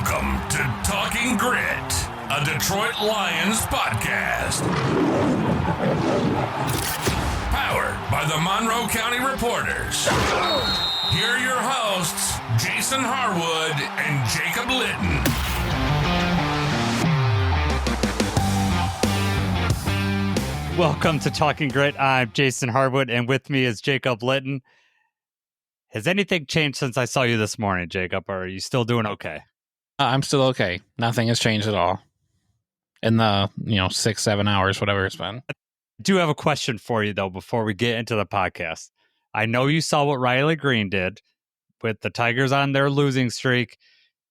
Welcome to Talking Grit, a Detroit Lions podcast. Powered by the Monroe County Reporters. Here are your hosts, Jason Harwood and Jacob Litton. Welcome to Talking Grit. I'm Jason Harwood, and with me is Jacob Litton. Has anything changed since I saw you this morning, Jacob, or are you still doing okay? I'm still okay. Nothing has changed at all in the 6-7 hours, whatever it's been. I do have a question for you, though, before we get into the podcast. I know you saw what Riley Green did with the Tigers on their losing streak.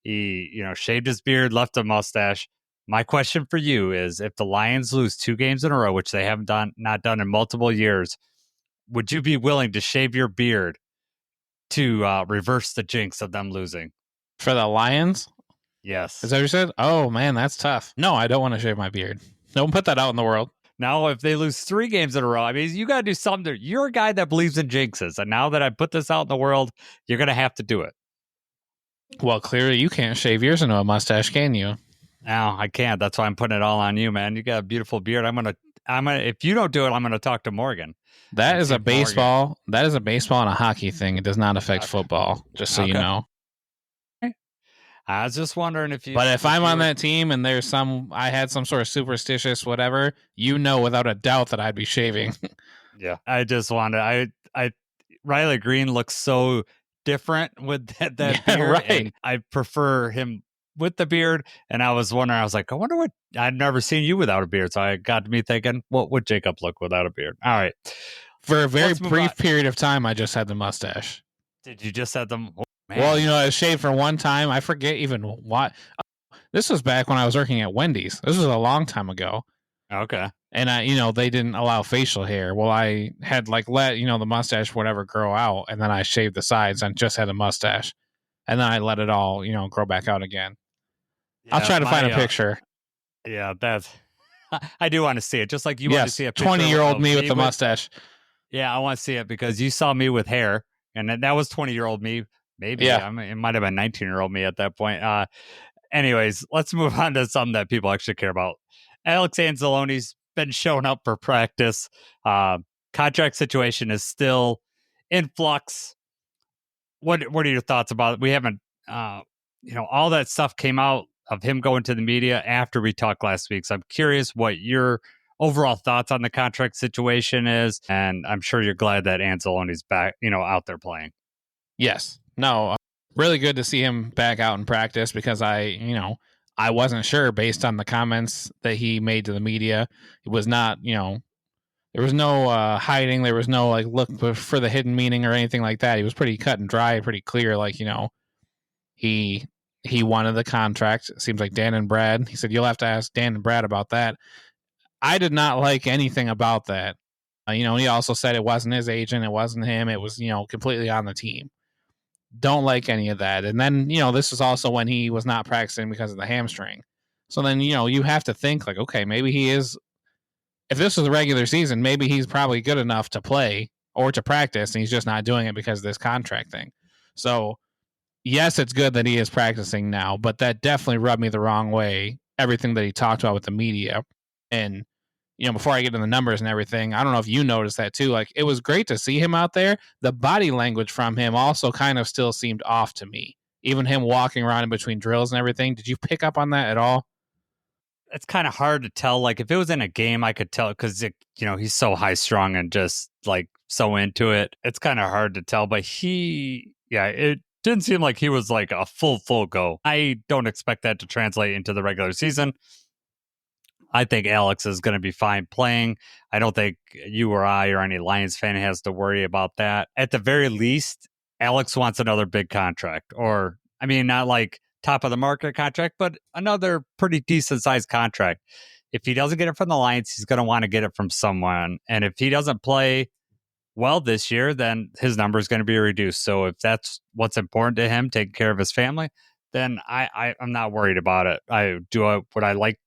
He, shaved his beard, left a mustache. My question for you is, if the Lions lose 2 games in a row, which they haven't not done in multiple years, would you be willing to shave your beard to reverse the jinx of them losing? For the Lions? Yes. Is that what you said? Oh, man, that's tough. No, I don't want to shave my beard. Don't put that out in the world. Now, if they lose 3 games in a row, I mean, you got to do something. You're a guy that believes in jinxes. And now that I put this out in the world, you're going to have to do it. Well, clearly you can't shave yours into a mustache, can you? No, I can't. That's why I'm putting it all on you, man. You got a beautiful beard. I'm gonna. If you don't do it, I'm gonna talk to Morgan. That is a baseball. That is a baseball and a hockey thing. It does not affect football. Just so you know. I was just wondering if you. But if I'm on that team and I had some sort of superstitious whatever, without a doubt that I'd be shaving. Yeah, I just wanted. Riley Green looks so different with that beard. Right. And I prefer him with the beard, and I was wondering, I was like, I wonder what, I'd never seen you without a beard, so I got to me thinking, what would Jacob look without a beard? All right. For a very brief period of time, I just had the mustache. Did you just have them? Oh, well, I shaved for one time. I forget even what. This was back when I was working at Wendy's. This was a long time ago. Okay. And they didn't allow facial hair. Well, I had let the mustache whatever grow out, and then I shaved the sides and just had a mustache, and then I let it all grow back out again. Yeah, I'll try to find a picture. Yeah, I do want to see it. Just like you want to see a picture 20-year-old me with the mustache. Yeah, I want to see it because you saw me with hair, and that was 20-year-old me. Maybe it might have been 19-year-old me at that point. Anyways, let's move on to something that people actually care about. Alex Anzalone's been showing up for practice. Contract situation is still in flux. What are your thoughts about it? We haven't, all that stuff came out of him going to the media after we talked last week. So I'm curious what your overall thoughts on the contract situation is. And I'm sure you're glad that Anzalone's back, out there playing. Yes. No, really good to see him back out in practice because I wasn't sure based on the comments that he made to the media. It was not, there was no hiding. There was no look for the hidden meaning or anything like that. He was pretty cut and dry, pretty clear. He wanted the contract. It seems like Dan and Brad. He said, you'll have to ask Dan and Brad about that. I did not like anything about that. He also said it wasn't his agent. It wasn't him. It was, completely on the team. Don't like any of that. And then, this was also when he was not practicing because of the hamstring. So then, you have to think okay, maybe he is, if this was the regular season, maybe he's probably good enough to play or to practice, and he's just not doing it because of this contract thing. So, yes, it's good that he is practicing now, but that definitely rubbed me the wrong way, everything that he talked about with the media. And, before I get into the numbers and everything, I don't know if you noticed that too. It was great to see him out there. The body language from him also kind of still seemed off to me. Even him walking around in between drills and everything. Did you pick up on that at all? It's kind of hard to tell. If it was in a game, I could tell because, he's so high strung and just so into it. It's kind of hard to tell, but it didn't seem like he was a full go. I don't expect that to translate into the regular season. I think Alex is going to be fine playing. I don't think you or I or any Lions fan has to worry about that. At the very least, Alex wants another big contract, or not top of the market contract, but another pretty decent sized contract. If he doesn't get it from the Lions, he's going to want to get it from someone. And if he doesn't play well this year, then his number is going to be reduced. So if that's what's important to him, taking care of his family, then I'm not worried about it. Would I like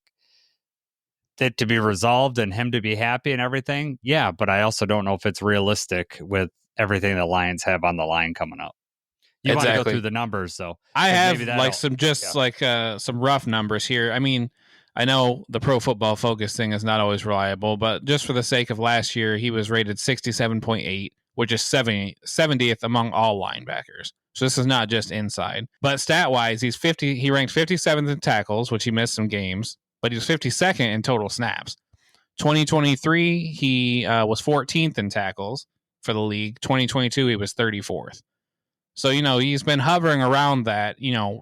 it to be resolved and him to be happy and everything? Yeah, but I also don't know if it's realistic with everything the Lions have on the line coming up. You want to go Exactly. through the numbers, though. I 'cause have maybe like that'll- some rough numbers here. I mean, I know the Pro Football Focus thing is not always reliable, but just for the sake of last year, he was rated 67.8, which is 70th among all linebackers. So this is not just inside. But stat-wise, he ranked 57th in tackles, which he missed some games, but he was 52nd in total snaps. 2023, he was 14th in tackles for the league. 2022, he was 34th. So, he's been hovering around that.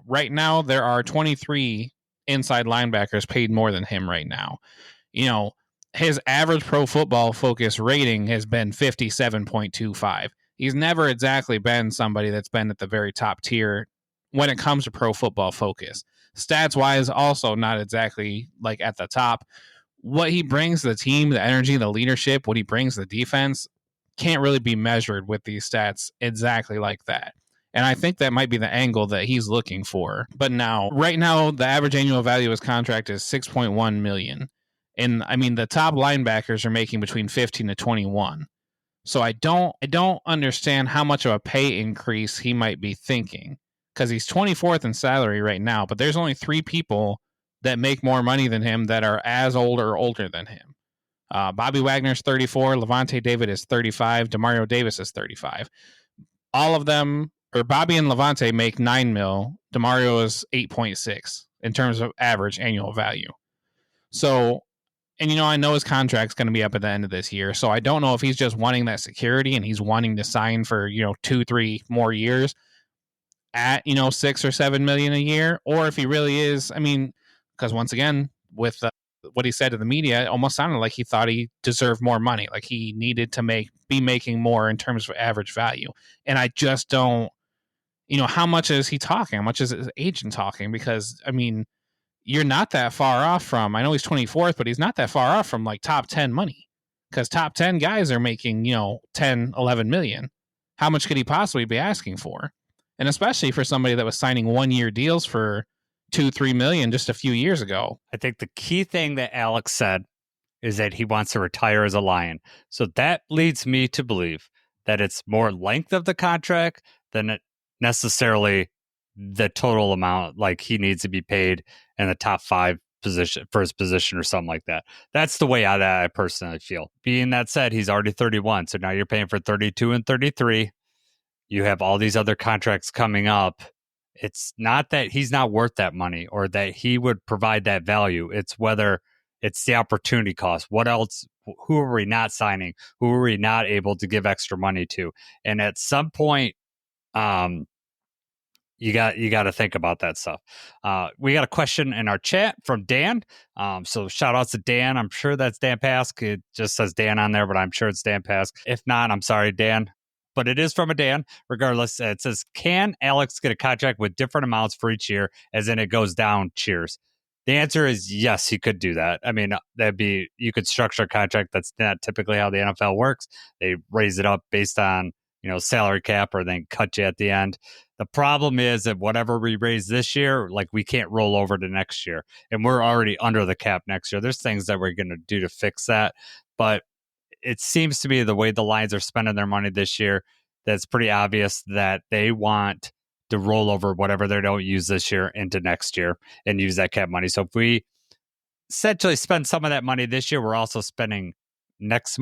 Right now, there are 23 inside linebackers paid more than him right now. His average Pro Football Focus rating has been 57.25. He's never exactly been somebody that's been at the very top tier when it comes to Pro Football Focus. Stats wise, also not exactly like at the top. What he brings to the team, the energy, the leadership, what he brings to the defense can't really be measured with these stats exactly like that. And I think that might be the angle that he's looking for. But right now, the average annual value of his contract is $6.1 million. And I mean, the top linebackers are making between 15 to 21. So I don't understand how much of a pay increase he might be thinking, because he's 24th in salary right now, but there's only 3 people that make more money than him that are as old or older than him. Bobby Wagner's 34, Levante David is 35, Demario Davis is 35. All of them, or Bobby and Levante, make $9 million. Demario is 8.6 in terms of average annual value. So, and I know his contract's going to be up at the end of this year, so I don't know if he's just wanting that security and he's wanting to sign for 2-3 more years at 6 or 7 million a year, or if he really is. I mean, because once again, with what he said to the media, it almost sounded like he thought he deserved more money, like he needed to be making more in terms of average value. And I just don't, how much is he talking? How much is his agent talking? Because I mean, you're not that far off from, I know he's 24th, but he's not that far off from like top 10 money, because top 10 guys are making 10, 11 million. How much could he possibly be asking for? And especially for somebody that was signing 1-year deals for 2-3 million just a few years ago. I think the key thing that Alex said is that he wants to retire as a Lion. So that leads me to believe that it's more length of the contract than necessarily the total amount, like he needs to be paid in the top 5 position, first position or something like that. That's the way I personally feel. Being that said, he's already 31. So now you're paying for 32 and 33. You have all these other contracts coming up. It's not that he's not worth that money or that he would provide that value. It's whether it's the opportunity cost. What else? Who are we not signing? Who are we not able to give extra money to? And at some point, you got to think about that stuff. We got a question in our chat from Dan. So shout outs to Dan. I'm sure that's Dan Pask. It just says Dan on there, but I'm sure it's Dan Pask. If not, I'm sorry, Dan. But it is from a Dan. Regardless, it says, can Alex get a contract with different amounts for each year, as in it goes down? Cheers. The answer is yes, he could do that. I mean, you could structure a contract. That's not typically how the NFL works. They raise it up based on, salary cap, or then cut you at the end. The problem is that whatever we raise this year, like, we can't roll over to next year, and we're already under the cap next year. There's things that we're going to do to fix that, but it seems to be the way the Lions are spending their money this year, that's pretty obvious that they want to roll over whatever they don't use this year into next year and use that cap money. So if we essentially spend some of that money this year, we're also spending next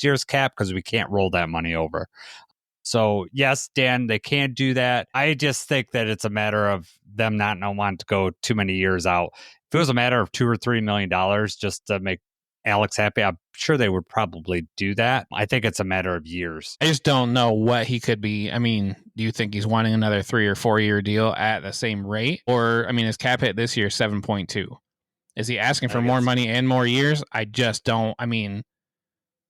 year's cap, because we can't roll that money over. So yes, Dan, they can do that. I just think that it's a matter of them not wanting to go too many years out. If it was a matter of $2 or $3 million just to make Alex happy, I'm sure they would probably do that. I think it's a matter of years. I just don't know what he could be. I mean, do you think he's wanting another 3 or 4 year deal at the same rate? Or, I mean, his cap hit this year is 7.2. Is he asking for more money and more years? I just don't. I mean,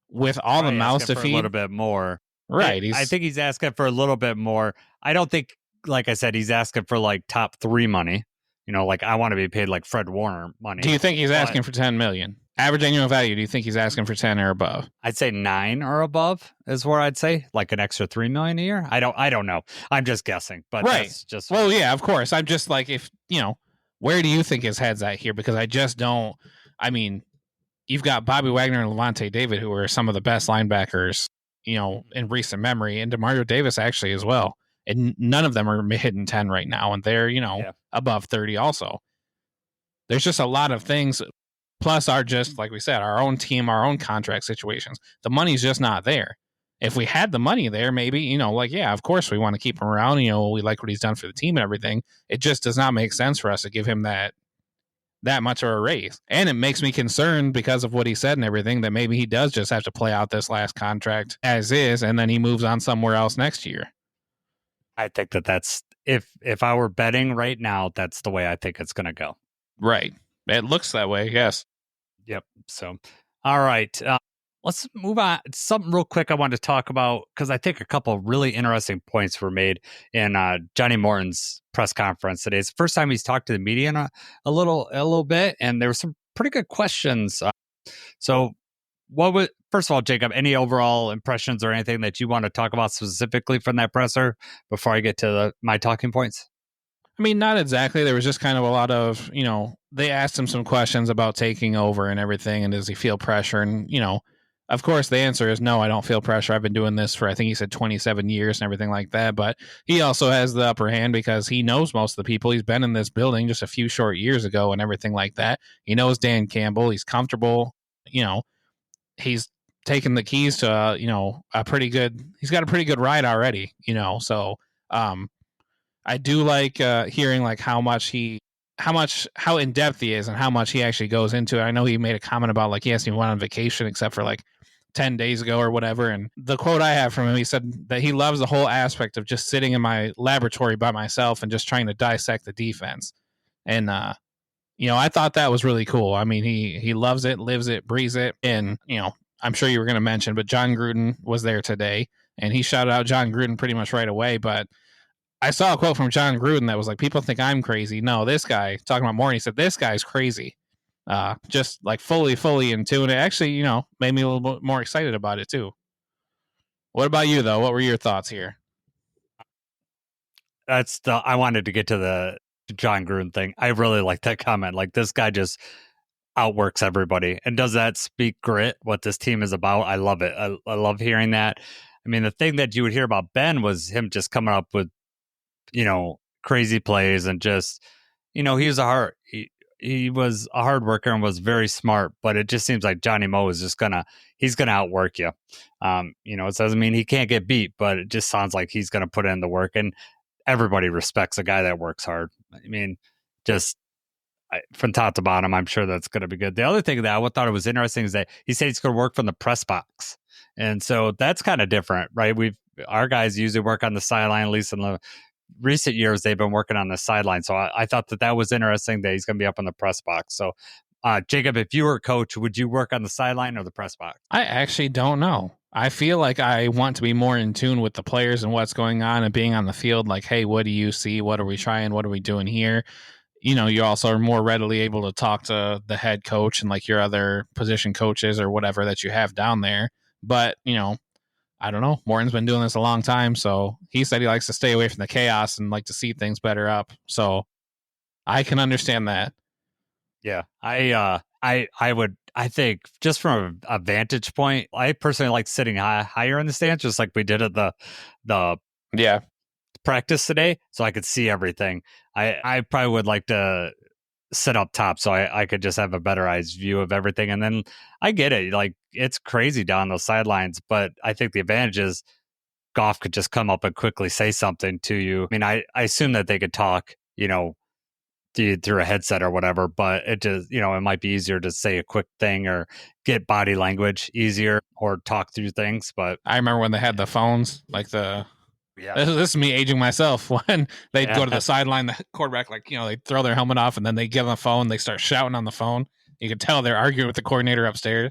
with all the mouths to feed, a little bit more. Right. I think he's asking for a little bit more. I don't think, like I said, he's asking for like top 3 money. Like, I want to be paid like Fred Warner money. Do you think he's asking for 10 million? Average annual value, do you think he's asking for 10 or above? I'd say 9 or above is where I'd say, like an extra $3 million a year. I don't know. I'm just guessing, but right. That's just. Well, yeah, of course. I'm just like, if where do you think his head's at here? Because I just don't. I mean, you've got Bobby Wagner and Levante David, who are some of the best linebackers, in recent memory, and Demario Davis actually as well. and none of them are hitting 10 right now, and they're above 30 also. There's just a lot of things. Plus, our just like we said, our own team, our own contract situations. The money's just not there. If we had the money there, maybe, of course we want to keep him around. We like what he's done for the team and everything. It just does not make sense for us to give him that much of a raise. And it makes me concerned because of what he said and everything, that maybe he does just have to play out this last contract as is, and then he moves on somewhere else next year. I think that's, if I were betting right now, that's the way I think it's going to go. Right. It looks that way, yes. Yep. So, all right. Let's move on. Something real quick I wanted to talk about, because I think a couple of really interesting points were made in Johnny Morton's press conference today. It's the first time he's talked to the media in a little bit, and there were some pretty good questions. So, first of all, Jacob, any overall impressions or anything that you want to talk about specifically from that presser before I get to my talking points? I mean, not exactly. There was just kind of a lot of, they asked him some questions about taking over and everything, and does he feel pressure? And, of course, the answer is no, I don't feel pressure. I've been doing this for, I think he said 27 years and everything like that. But he also has the upper hand because he knows most of the people. He's been in this building just a few short years ago and everything like that. He knows Dan Campbell. He's comfortable. He's taken the keys to, he's got a pretty good ride already, So I do like hearing like how in depth he is and how much he actually goes into it. I know he made a comment about like he hasn't even went on vacation except for like 10 days ago or whatever. And the quote I have from him, he said that he loves the whole aspect of just sitting in my laboratory by myself and just trying to dissect the defense. And, I thought that was really cool. I mean, he loves it, lives it, breathes it. And, I'm sure you were going to mention, but John Gruden was there today and he shouted out John Gruden pretty much right away. But I saw a quote from John Gruden that was like, people think I'm crazy. No, this guy, talking about Morton, he said, this guy's crazy. Just like fully in tune. It actually, made me a little bit more excited about it too. What about you though? What were your thoughts here? I wanted to get to the John Gruden thing. I really like that comment. Like, this guy just outworks everybody. And does that speak grit, what this team is about? I love it. I love hearing that. I mean, the thing that you would hear about Ben was him just coming up with, crazy plays and just, he was he was a hard worker and was very smart, but it just seems like Johnny Mo is just he's gonna outwork you. It doesn't mean he can't get beat, but it just sounds like he's gonna put in the work, and everybody respects a guy that works hard. I mean, just from top to bottom, I'm sure that's going to be good. The other thing that I thought it was interesting is that he said he's going to work from the press box. And so that's kind of different, right? Our guys usually work on the sideline, at least in the recent years, they've been working on the sideline. So I thought that was interesting that he's going to be up in the press box. So, Jacob, if you were a coach, would you work on the sideline or the press box? I actually don't know. I feel like I want to be more in tune with the players and what's going on and being on the field. Like, hey, what do you see? What are we trying? What are we doing here? You also are more readily able to talk to the head coach and like your other position coaches or whatever that you have down there. But, I don't know. Morton's been doing this a long time, so he said he likes to stay away from the chaos and like to see things better up. So I can understand that. Yeah, I think just from a vantage point, I personally like sitting higher in the stands, just like we did at the practice today, so I could see everything. I probably would like to sit up top so I could just have a better eyes view of everything. And then I get it. Like, it's crazy down those sidelines, but I think the advantage is Goff could just come up and quickly say something to you. I mean, I assume that they could talk, through a headset or whatever, but it just, it might be easier to say a quick thing or get body language easier or talk through things. But I remember when they had the phones, like this is me aging myself, when they'd go to the sideline, the quarterback, they'd throw their helmet off and then they get on the phone, they start shouting on the phone. You could tell they're arguing with the coordinator upstairs.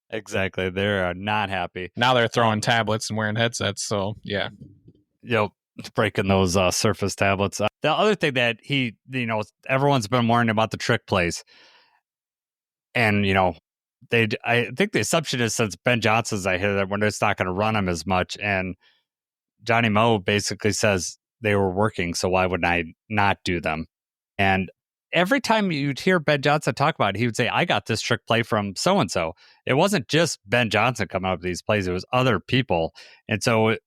Exactly. They're not happy. Now they're throwing tablets and wearing headsets. So, yeah. Breaking those Surface tablets. The other thing that everyone's been worrying about the trick plays. And, I think the assumption is since Ben Johnson's I hear that we're just not going to run him as much. And Johnny Mo basically says they were working, so why would I not do them? And every time you'd hear Ben Johnson talk about it, he would say, I got this trick play from so-and-so. It wasn't just Ben Johnson coming up with these plays. It was other people. And so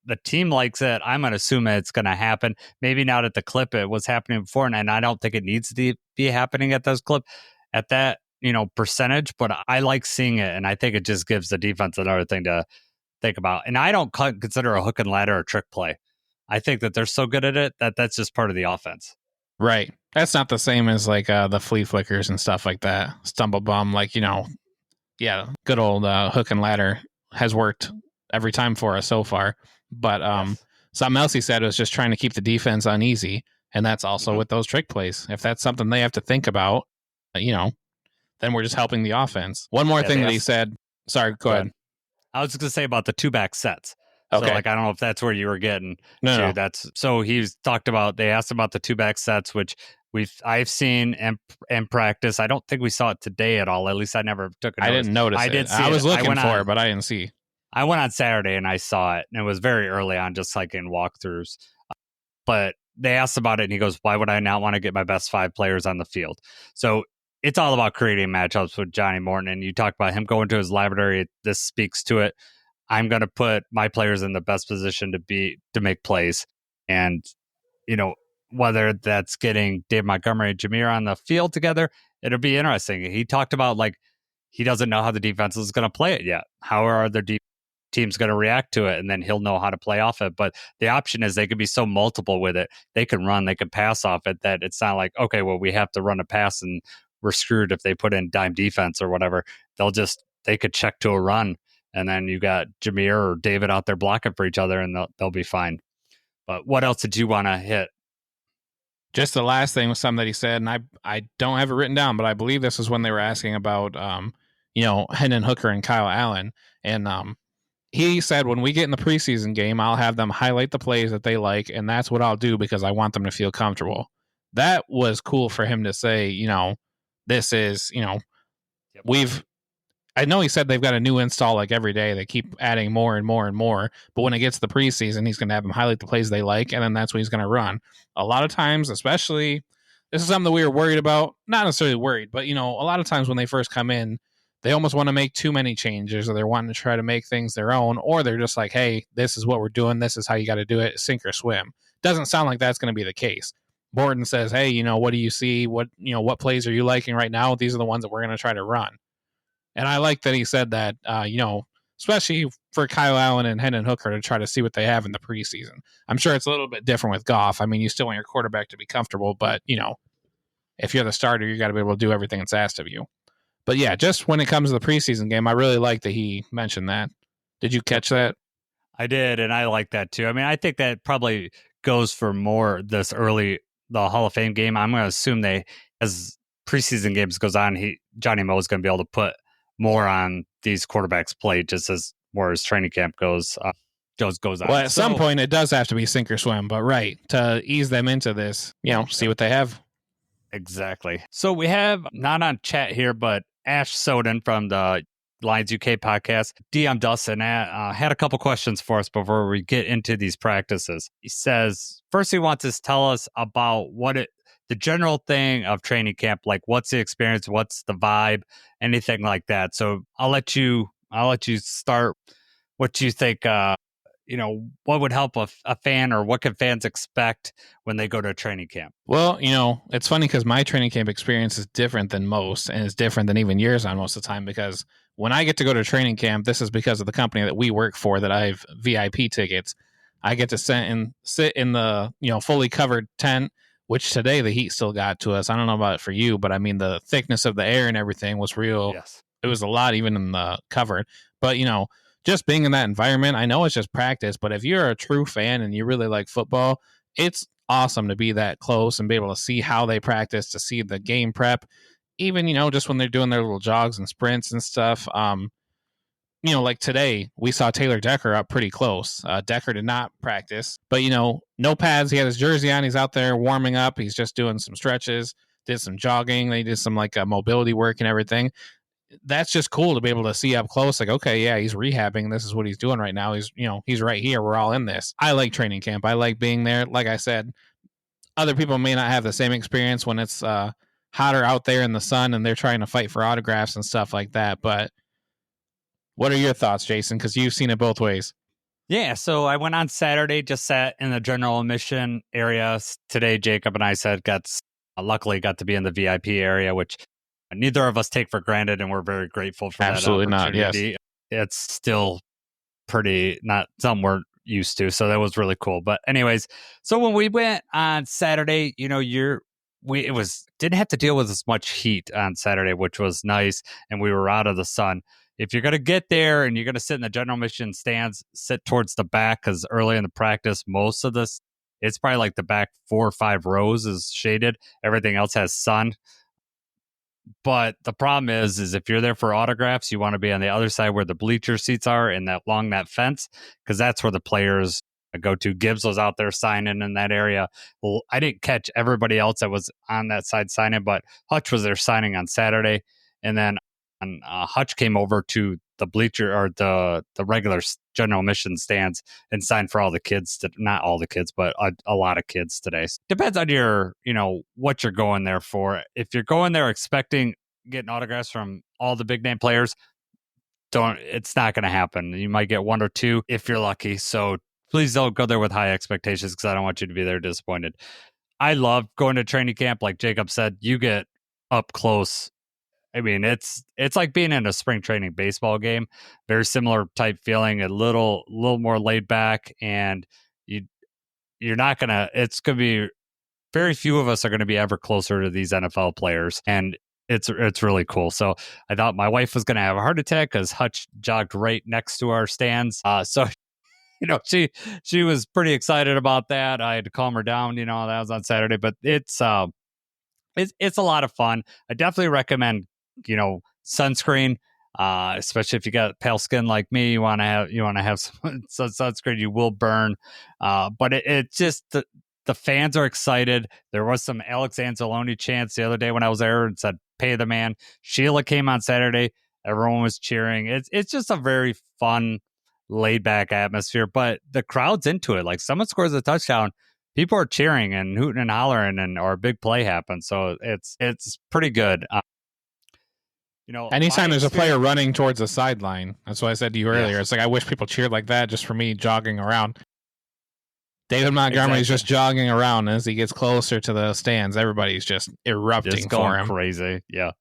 the team likes it. I'm going to assume it's going to happen. Maybe not at the clip it was happening before, and I don't think it needs to be happening at those clip at that percentage. But I like seeing it, and I think it just gives the defense another thing to think about. And I don't consider a hook and ladder a trick play. I think that they're so good at it that that's just part of the offense. Right. That's not the same as like the flea flickers and stuff like that. Stumble bum, like, yeah, good old hook and ladder has worked every time for us so far. But Yes. something else he said was just trying to keep the defense uneasy. And that's also with those trick plays. If that's something they have to think about, then we're just helping the offense. One more thing that he said. Sorry, go ahead. I was just going to say about the 2-back sets. Okay. So, I don't know if that's where you were getting to. No. So he's talked about, they asked about the 2-back sets, which I've seen and practice. I don't think we saw it today at all. At least I never took a notice. I didn't notice it. I did see I was looking for it, it, but I didn't see. I went on Saturday and I saw it, and it was very early on, just like in walkthroughs. But they asked about it, and he goes, why would I not want to get my best 5 players on the field? So it's all about creating matchups with Johnny Morton. And you talk about him going to his laboratory. This speaks to it. I'm going to put my players in the best position to make plays. And, whether that's getting Dave Montgomery and Jameer on the field together, it'll be interesting. He talked about, he doesn't know how the defense is going to play it yet. How are their teams going to react to it? And then he'll know how to play off it. But the option is they could be so multiple with it. They can run, they can pass off it, that it's not like, okay, well, we have to run a pass and we're screwed if they put in dime defense or whatever. They could check to a run. And then you got Jameer or David out there blocking for each other, and they'll be fine. But what else did you want to hit? Just the last thing was something that he said, and I don't have it written down, but I believe this was when they were asking about, Hendon Hooker and Kyle Allen. And he said, when we get in the preseason game, I'll have them highlight the plays that they like, and that's what I'll do because I want them to feel comfortable. That was cool for him to say, this is, I know he said they've got a new install like every day. They keep adding more and more and more. But when it gets to the preseason, he's going to have them highlight the plays they like, and then that's what he's going to run. A lot of times, especially, this is something that we were worried about. Not necessarily worried, but, a lot of times when they first come in, they almost want to make too many changes, or they're wanting to try to make things their own, or they're just like, hey, this is what we're doing. This is how you got to do it, sink or swim. Doesn't sound like that's going to be the case. Morton says, hey, what do you see? What plays are you liking right now? These are the ones that we're going to try to run. And I like that he said that, especially for Kyle Allen and Hendon Hooker to try to see what they have in the preseason. I'm sure it's a little bit different with Goff. I mean, you still want your quarterback to be comfortable, but, if you're the starter, you got to be able to do everything that's asked of you. But yeah, just when it comes to the preseason game, I really like that he mentioned that. Did you catch that? I did, and I like that too. I mean, I think that probably goes for more this early, the Hall of Fame game. I'm going to assume as preseason games goes on, Johnny Mo is going to be able to put more on these quarterbacks' plate just as more as training camp goes on. Well, at some point, it does have to be sink or swim, but right, to ease them into this, see what they have. Exactly. So we have, not on chat here, but Ash Soden from the Lions UK podcast DM'd us and had a couple questions for us before we get into these practices. He says, first he wants us to tell us about the general thing of training camp, like what's the experience, what's the vibe, anything like that. So I'll let you start. What do you think, what would help a fan, or what can fans expect when they go to a training camp? Well, it's funny because my training camp experience is different than most, and it's different than even yours on most of the time, because when I get to go to training camp, this is because of the company that we work for, that I have VIP tickets. I get to sit in the, fully covered tent, which today the heat still got to us. I don't know about it for you, but I mean, the thickness of the air and everything was real. Yes. It was a lot, even in the covered. But, just being in that environment, I know it's just practice, but if you're a true fan and you really like football, it's awesome to be that close and be able to see how they practice, to see the game prep, even, just when they're doing their little jogs and sprints and stuff. Like today, we saw Taylor Decker up pretty close. Decker did not practice, but, no pads. He had his jersey on. He's out there warming up. He's just doing some stretches, did some jogging. They did some mobility work and everything. That's just cool to be able to see up close. Like, okay, yeah, he's rehabbing. This is what he's doing right now. He's right here. We're all in this. I like training camp. I like being there. Like I said, other people may not have the same experience when it's hotter out there in the sun and they're trying to fight for autographs and stuff like that. But what are your thoughts, Jason? Because you've seen it both ways. Yeah, so I went on Saturday, just sat in the general admission area. Today, Jacob and I luckily got to be in the VIP area, which neither of us take for granted, and we're very grateful for that Absolutely not. Yes. opportunity. It's still pretty not something we're used to, so that was really cool. But anyways, so when we went on Saturday, it was didn't have to deal with as much heat on Saturday, which was nice, and we were out of the sun. If you're gonna get there and you're gonna sit in the general admission stands, sit towards the back, because early in the practice, most of this, it's probably like the back 4 or 5 rows is shaded. Everything else has sun. But the problem is if you're there for autographs, you want to be on the other side where the bleacher seats are and that along that fence, because that's where the players go to. Gibbs was out there signing in that area. Well, I didn't catch everybody else that was on that side signing, but Hutch was there signing on Saturday, and then Hutch came over to the bleacher or the regular general admission stands and signed for all the kids. Not all the kids, but a lot of kids today. Depends on your, what you're going there for. If you're going there expecting getting autographs from all the big name players, it's not going to happen. You might get 1 or 2 if you're lucky. So please don't go there with high expectations, because I don't want you to be there disappointed. I love going to training camp. Like Jacob said, you get up close. I mean, it's like being in a spring training baseball game. Very similar type feeling, a little more laid back, and you're not gonna. It's gonna be very few of us are gonna be ever closer to these NFL players, and it's really cool. So I thought my wife was gonna have a heart attack because Hutch jogged right next to our stands. So she was pretty excited about that. I had to calm her down. That was on Saturday, but it's a lot of fun. I definitely recommend sunscreen, especially if you got pale skin like me. You want to have some sunscreen. You will burn, but it just the fans are excited. There was some Alex Anzalone chants the other day when I was there and said, "Pay the man." Sheila came on Saturday. Everyone was cheering. It's just a very fun, laid back atmosphere, but the crowd's into it. Like, someone scores a touchdown, people are cheering and hooting and hollering, or a big play happens. So it's pretty good. Anytime there's a player running towards the sideline, that's what I said to you earlier. Yeah. It's like, I wish people cheered like that just for me jogging around. David Montgomery's just jogging around. As he gets closer to the stands, everybody's just erupting for him. Crazy. Yeah.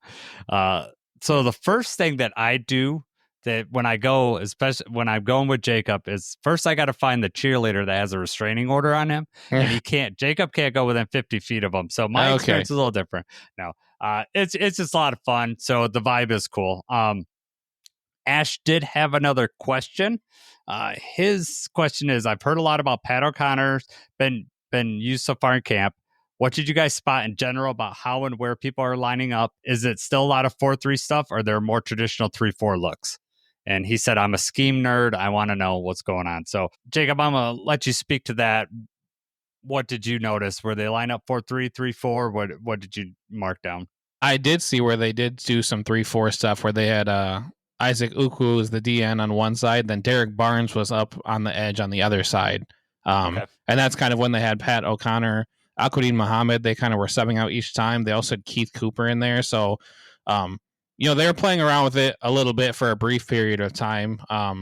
So the first thing that I do that when I go, especially when I'm going with Jacob, is first I got to find the cheerleader that has a restraining order on him, and Jacob can't go within 50 feet of him. So my experience is a little different. No, it's just a lot of fun. So the vibe is cool. Ash did have another question. His question is: I've heard a lot about Pat O'Connor's been used so far in camp. What did you guys spot in general about how and where people are lining up? Is it still a lot of 4-3 stuff, or are there more traditional 3-4 looks? And he said, I'm a scheme nerd. I want to know what's going on. So, Jacob, I'm going to let you speak to that. What did you notice? Were they line up 4-3, 3-4? What did you mark down? I did see where they did do some 3-4 stuff, where they had Isaac Ukwu as the DN on one side, then Derek Barnes was up on the edge on the other side. And that's kind of when they had Pat O'Connor, Aquadine Muhammad. They kind of were subbing out each time. They also had Keith Cooper in there. So, they were playing around with it a little bit for a brief period of time. I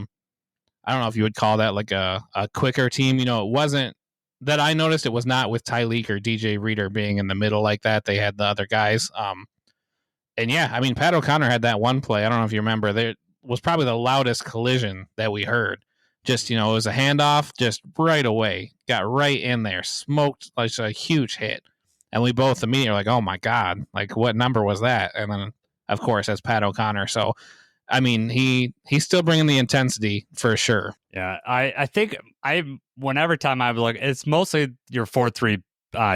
don't know if you would call that like a quicker team. It wasn't that I noticed. It was not with Tyleek or DJ Reader being in the middle like that. They had the other guys. And yeah, I mean, Pat O'Connor had that one play. I don't know if you remember. There was probably the loudest collision that we heard. Just, it was a handoff just right away. Got right in there. Smoked like a huge hit. And we both immediately were like, oh, my God. Like, what number was that? And then, of course, that's Pat O'Connor. So, I mean, he's still bringing the intensity for sure. Yeah, I think whenever time I look, it's mostly your 4-3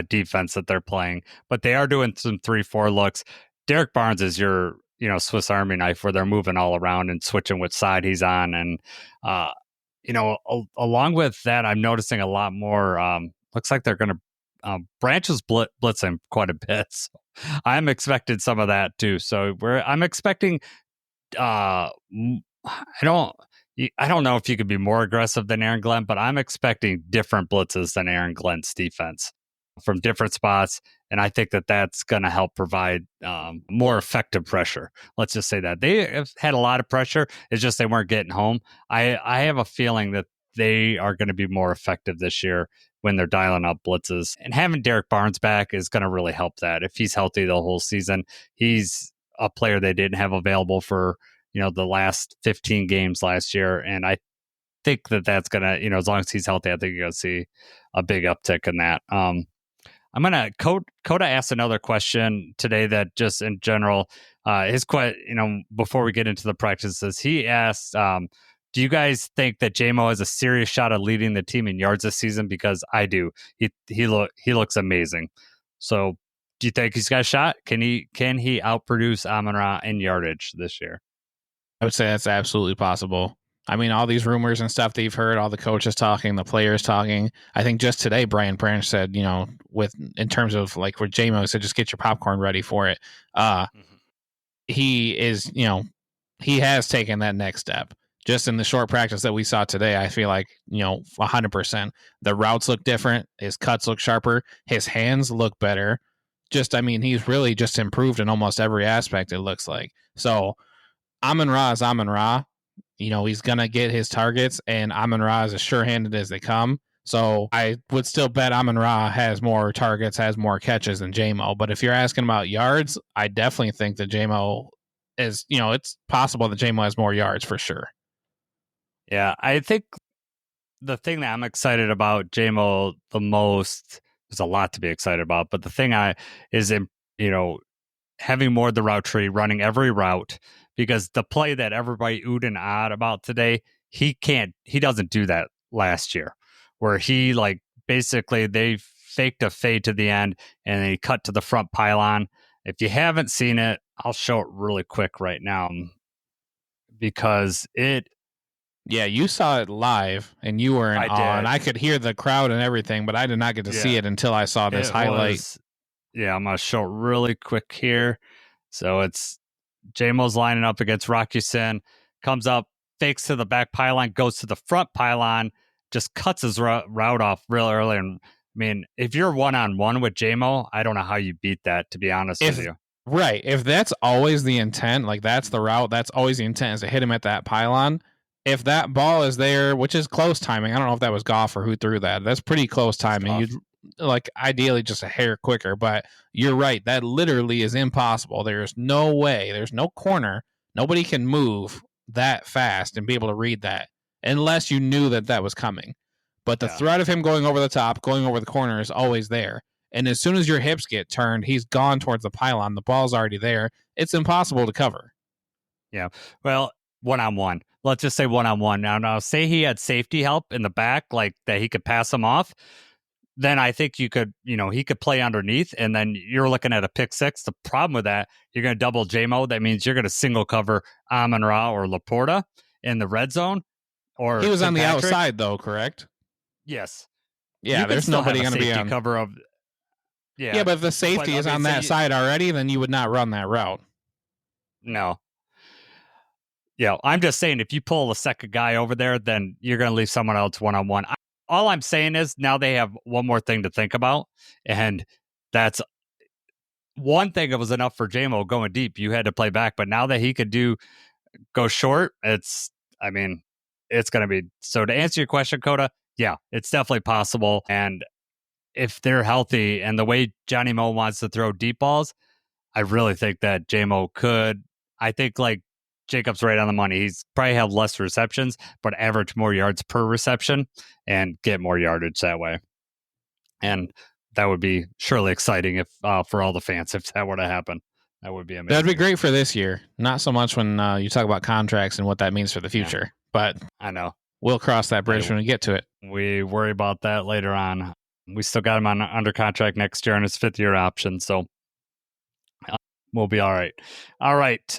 defense that they're playing. But they are doing some 3-4 looks. Derek Barnes is your, Swiss Army knife, where they're moving all around and switching which side he's on. And, along with that, I'm noticing a lot more. Looks like they're going to Branch is blitzing quite a bit. So I'm expecting some of that too. So I'm expecting. I don't know if you could be more aggressive than Aaron Glenn, but I'm expecting different blitzes than Aaron Glenn's defense from different spots. And I think that that's going to help provide more effective pressure. Let's just say that they have had a lot of pressure. It's just they weren't getting home. I have a feeling that they are going to be more effective this year when they're dialing up blitzes. And having Derek Barnes back is going to really help that. If he's healthy the whole season, he's a player they didn't have available for, the last 15 games last year. And I think that's going to, as long as he's healthy, I think you're going to see a big uptick in that. I'm going to, Coda asked another question today that just in general, before we get into the practices, he asked, do you guys think that Jamo has a serious shot of leading the team in yards this season? Because I do. He looks amazing. So do you think he's got a shot? Can he outproduce Amon-Ra in yardage this year? I would say that's absolutely possible. I mean, all these rumors and stuff that you've heard, all the coaches talking, the players talking. I think just today, Brian Branch said, in terms of like where Jamo said, just get your popcorn ready for it. He is, he has taken that next step. Just in the short practice that we saw today, I feel like, 100%. The routes look different. His cuts look sharper. His hands look better. He's really just improved in almost every aspect, it looks like. So Amon-Ra is Amon-Ra. He's going to get his targets, and Amon-Ra is as sure-handed as they come. So I would still bet Amon-Ra has more targets, has more catches than Jamo. But if you're asking about yards, I definitely think that Jamo is, it's possible that Jamo has more yards for sure. Yeah, I think the thing that I'm excited about Jamo the most, there's a lot to be excited about, but the thing having more of the route tree, running every route, because the play that everybody oohed and ahed about today, he doesn't do that last year, where he basically they faked a fade to the end and he cut to the front pylon. If you haven't seen it, I'll show it really quick right now because yeah, you saw it live and you were in awe, and I could hear the crowd and everything, but I did not get to see it until I saw this highlight. I'm going to show it really quick here. So it's Jamo's lining up against Rocky Sin, comes up, fakes to the back pylon, goes to the front pylon, just cuts his route off real early. And I mean, if you're one-on-one with Jamo, I don't know how you beat that, to be honest with you. Right. If that's always the intent, like that's the route, that's always the intent is to hit him at that pylon. If that ball is there, which is close timing, I don't know if that was Goff or who threw that. That's pretty close timing. You'd ideally just a hair quicker, but you're right. That literally is impossible. There's no way. There's no corner. Nobody can move that fast and be able to read that unless you knew that was coming. But the threat of him going over the top, going over the corner is always there. And as soon as your hips get turned, he's gone towards the pylon. The ball's already there. It's impossible to cover. Yeah. Well, one-on-one. Let's just say one-on-one. Now, say he had safety help in the back, like that he could pass him off. Then I think you could, he could play underneath, and then you're looking at a pick six. The problem with that, you're going to double Jamo. That means you're going to single cover Amon-Ra or Laporta in the red zone. Or he was on the outside, though, correct? Yes. Yeah, there's nobody going to be on cover of. Yeah, but if the safety is on that side already, then you would not run that route. No. Yeah, I'm just saying if you pull a second guy over there, then you're going to leave someone else one-on-one. All I'm saying is now they have one more thing to think about, and that's one thing that was enough for Jamo going deep. You had to play back, but now that he could go short, it's going to be. So to answer your question, Coda, yeah, it's definitely possible. And if they're healthy and the way Johnny Mo wants to throw deep balls, I really think that Jamo could. I think Jacob's right on the money. He's probably had less receptions, but average more yards per reception and get more yardage that way. And that would be surely exciting if for all the fans if that were to happen. That would be amazing. That'd be great for this year. Not so much when you talk about contracts and what that means for the future. Yeah. But I know we'll cross that bridge when we get to it. We worry about that later on. We still got him under contract next year on his 5th-year option, so we'll be all right. All right.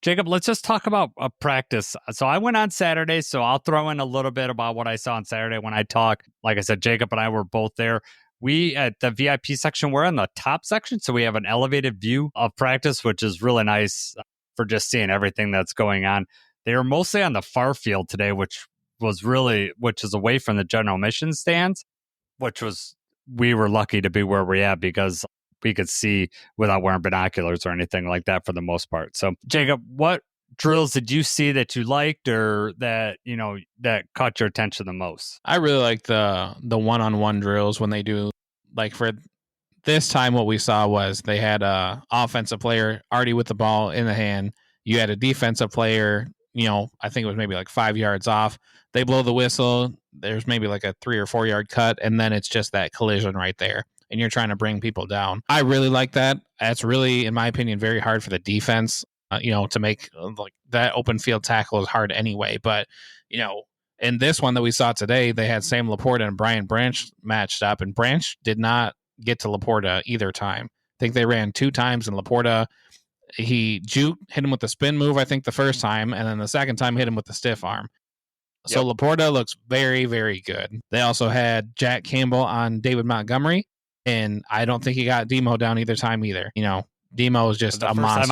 Jacob, let's just talk about practice. So I went on Saturday, so I'll throw in a little bit about what I saw on Saturday when I talk. Like I said, Jacob and I were both there. We, at the VIP section, we're in the top section, so we have an elevated view of practice, which is really nice for just seeing everything that's going on. They were mostly on the far field today, which is away from the general admission stands, we were lucky to be where we're at because we could see without wearing binoculars or anything like that for the most part. So, Jacob, what drills did you see that you liked or that, that caught your attention the most? I really like the one-on-one drills when they do, like, for this time what we saw was they had a offensive player already with the ball in the hand. You had a defensive player, I think it was maybe like 5 yards off. They blow the whistle. There's maybe like a 3 or 4 yard cut, and then it's just that collision right there. And you're trying to bring people down. I really like that. That's really, in my opinion, very hard for the defense. To make like that open field tackle is hard anyway. But in this one that we saw today, they had Sam Laporta and Brian Branch matched up, and Branch did not get to Laporta either time. I think they ran 2 times, and Laporta, he hit him with the spin move, I think, the first time, and then the second time hit him with the stiff arm. So Laporta looks very, very good. They also had Jack Campbell on David Montgomery, and I don't think he got Demo down either time either. Demo is just a monster.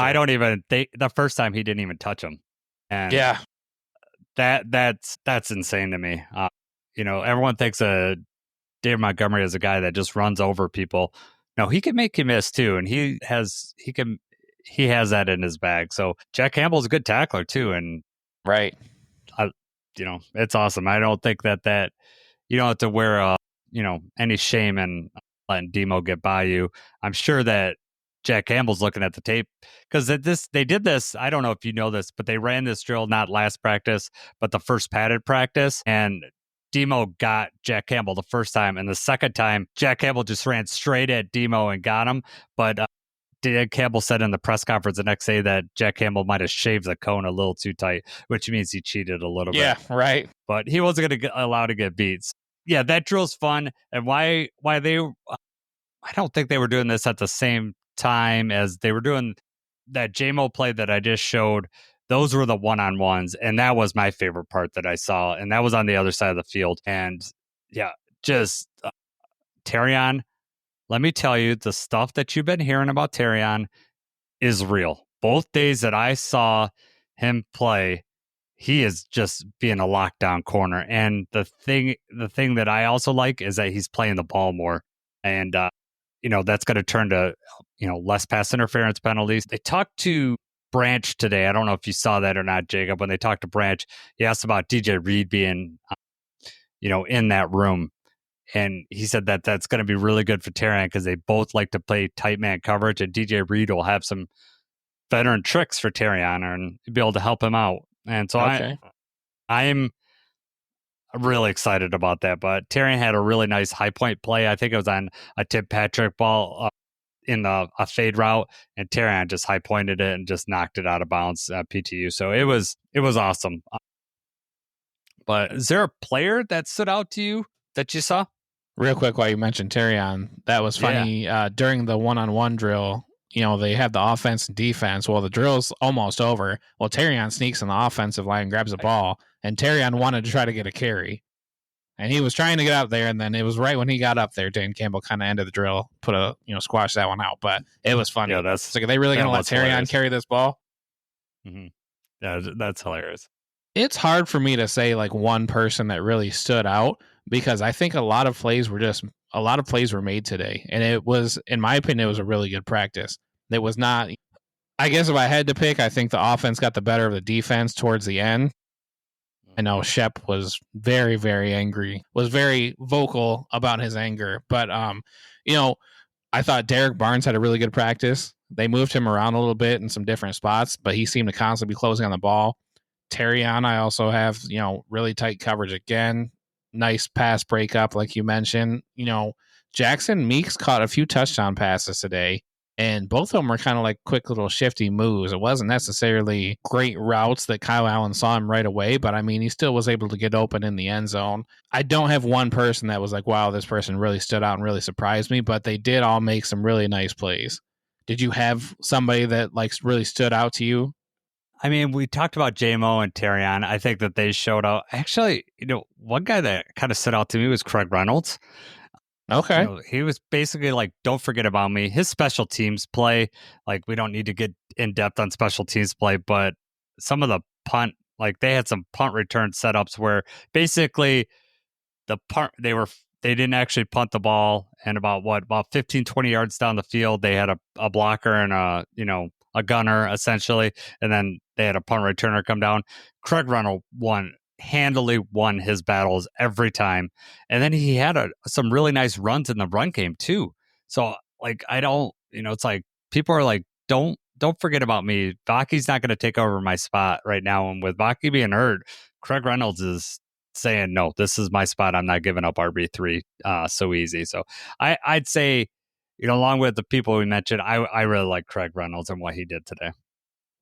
The first time he didn't even touch him. And yeah. That's insane to me. Everyone thinks David Montgomery is a guy that just runs over people. No, he can make you miss too, and he has that in his bag. So Jack Campbell's a good tackler too, and right. It's awesome. I don't think that you don't have to wear any shame in letting Demo get by you. I'm sure that Jack Campbell's looking at the tape because they did this. I don't know if you know this, but they ran this drill not last practice, but the first padded practice, and Demo got Jack Campbell the first time, and the second time Jack Campbell just ran straight at Demo and got him. But Dan Campbell said in the press conference the next day that Jack Campbell might have shaved the cone a little too tight, which means he cheated a little bit. Yeah, right. But he wasn't going to allow to get beats. Yeah, that drill's fun. And why they? I don't think they were doing this at the same time as they were doing that Jamo play that I just showed. Those were the one-on-ones, and that was my favorite part that I saw, and that was on the other side of the field. And yeah, just Terrion, let me tell you, the stuff that you've been hearing about Terrion is real. Both days that I saw him play, he is just being a lockdown corner. And the thing that I also like is that he's playing the ball more, and that's going to turn to less pass interference penalties. They talked to Branch today. I don't know if you saw that or not, Jacob. When they talked to Branch, he asked about DJ Reed being, in that room. And he said that that's going to be really good for Terrion because they both like to play tight man coverage. And DJ Reed will have some veteran tricks for Terrion and be able to help him out. And so I'm really excited about that. But Terrion had a really nice high point play. I think it was on a Tim Patrick ball in a fade route, and Terrion just high pointed it and just knocked it out of bounds at PTU. So it was awesome. But is there a player that stood out to you that you saw? Real quick, while you mentioned Terrion, that was funny. Yeah. During the one-on-one drill, they have the offense and defense. Well, the drill's almost over. Well, Terrion sneaks in the offensive line and grabs the ball, and Terrion wanted to try to get a carry. And he was trying to get out there, and then it was right when he got up there, Dan Campbell kind of ended the drill, squash that one out. But it was funny. Yeah, it's like, are they really going to let Terrion carry this ball? Mm-hmm. Yeah, that's hilarious. It's hard for me to say like one person that really stood out because I think a lot of plays were made today, and it was, in my opinion, it was a really good practice. It was not. I guess if I had to pick, I think the offense got the better of the defense towards the end. I know Shep was very, very angry, was very vocal about his anger. But, I thought Derek Barnes had a really good practice. They moved him around a little bit in some different spots, but he seemed to constantly be closing on the ball. Terrion, I also have, really tight coverage again. Nice pass breakup, like you mentioned. Jackson Meeks caught a few touchdown passes today. And both of them were kind of like quick little shifty moves. It wasn't necessarily great routes that Kyle Allen saw him right away, but I mean, he still was able to get open in the end zone. I don't have one person that was like, wow, this person really stood out and really surprised me, but they did all make some really nice plays. Did you have somebody that like really stood out to you? I mean, we talked about Jamo and Terrion. I think that they showed out. Actually, one guy that kind of stood out to me was Craig Reynolds. Okay. He was basically like, don't forget about me. His special teams play, like, we don't need to get in depth on special teams play, but some of the punt, like they had some punt return setups where basically the punt, they didn't actually punt the ball, and about 15, 20 yards down the field, they had a blocker and a a gunner essentially, and then they had a punt returner come down. Craig Reynolds handily won his battles every time, and then he had some really nice runs in the run game too. So like I don't, it's like people are like, don't forget about me. Baki's not going to take over my spot right now, and with Baki being hurt, Craig Reynolds is saying, no, this is my spot. I'm not giving up RB3 so easy. So I'd say, along with the people we mentioned, I really like Craig Reynolds and what he did today.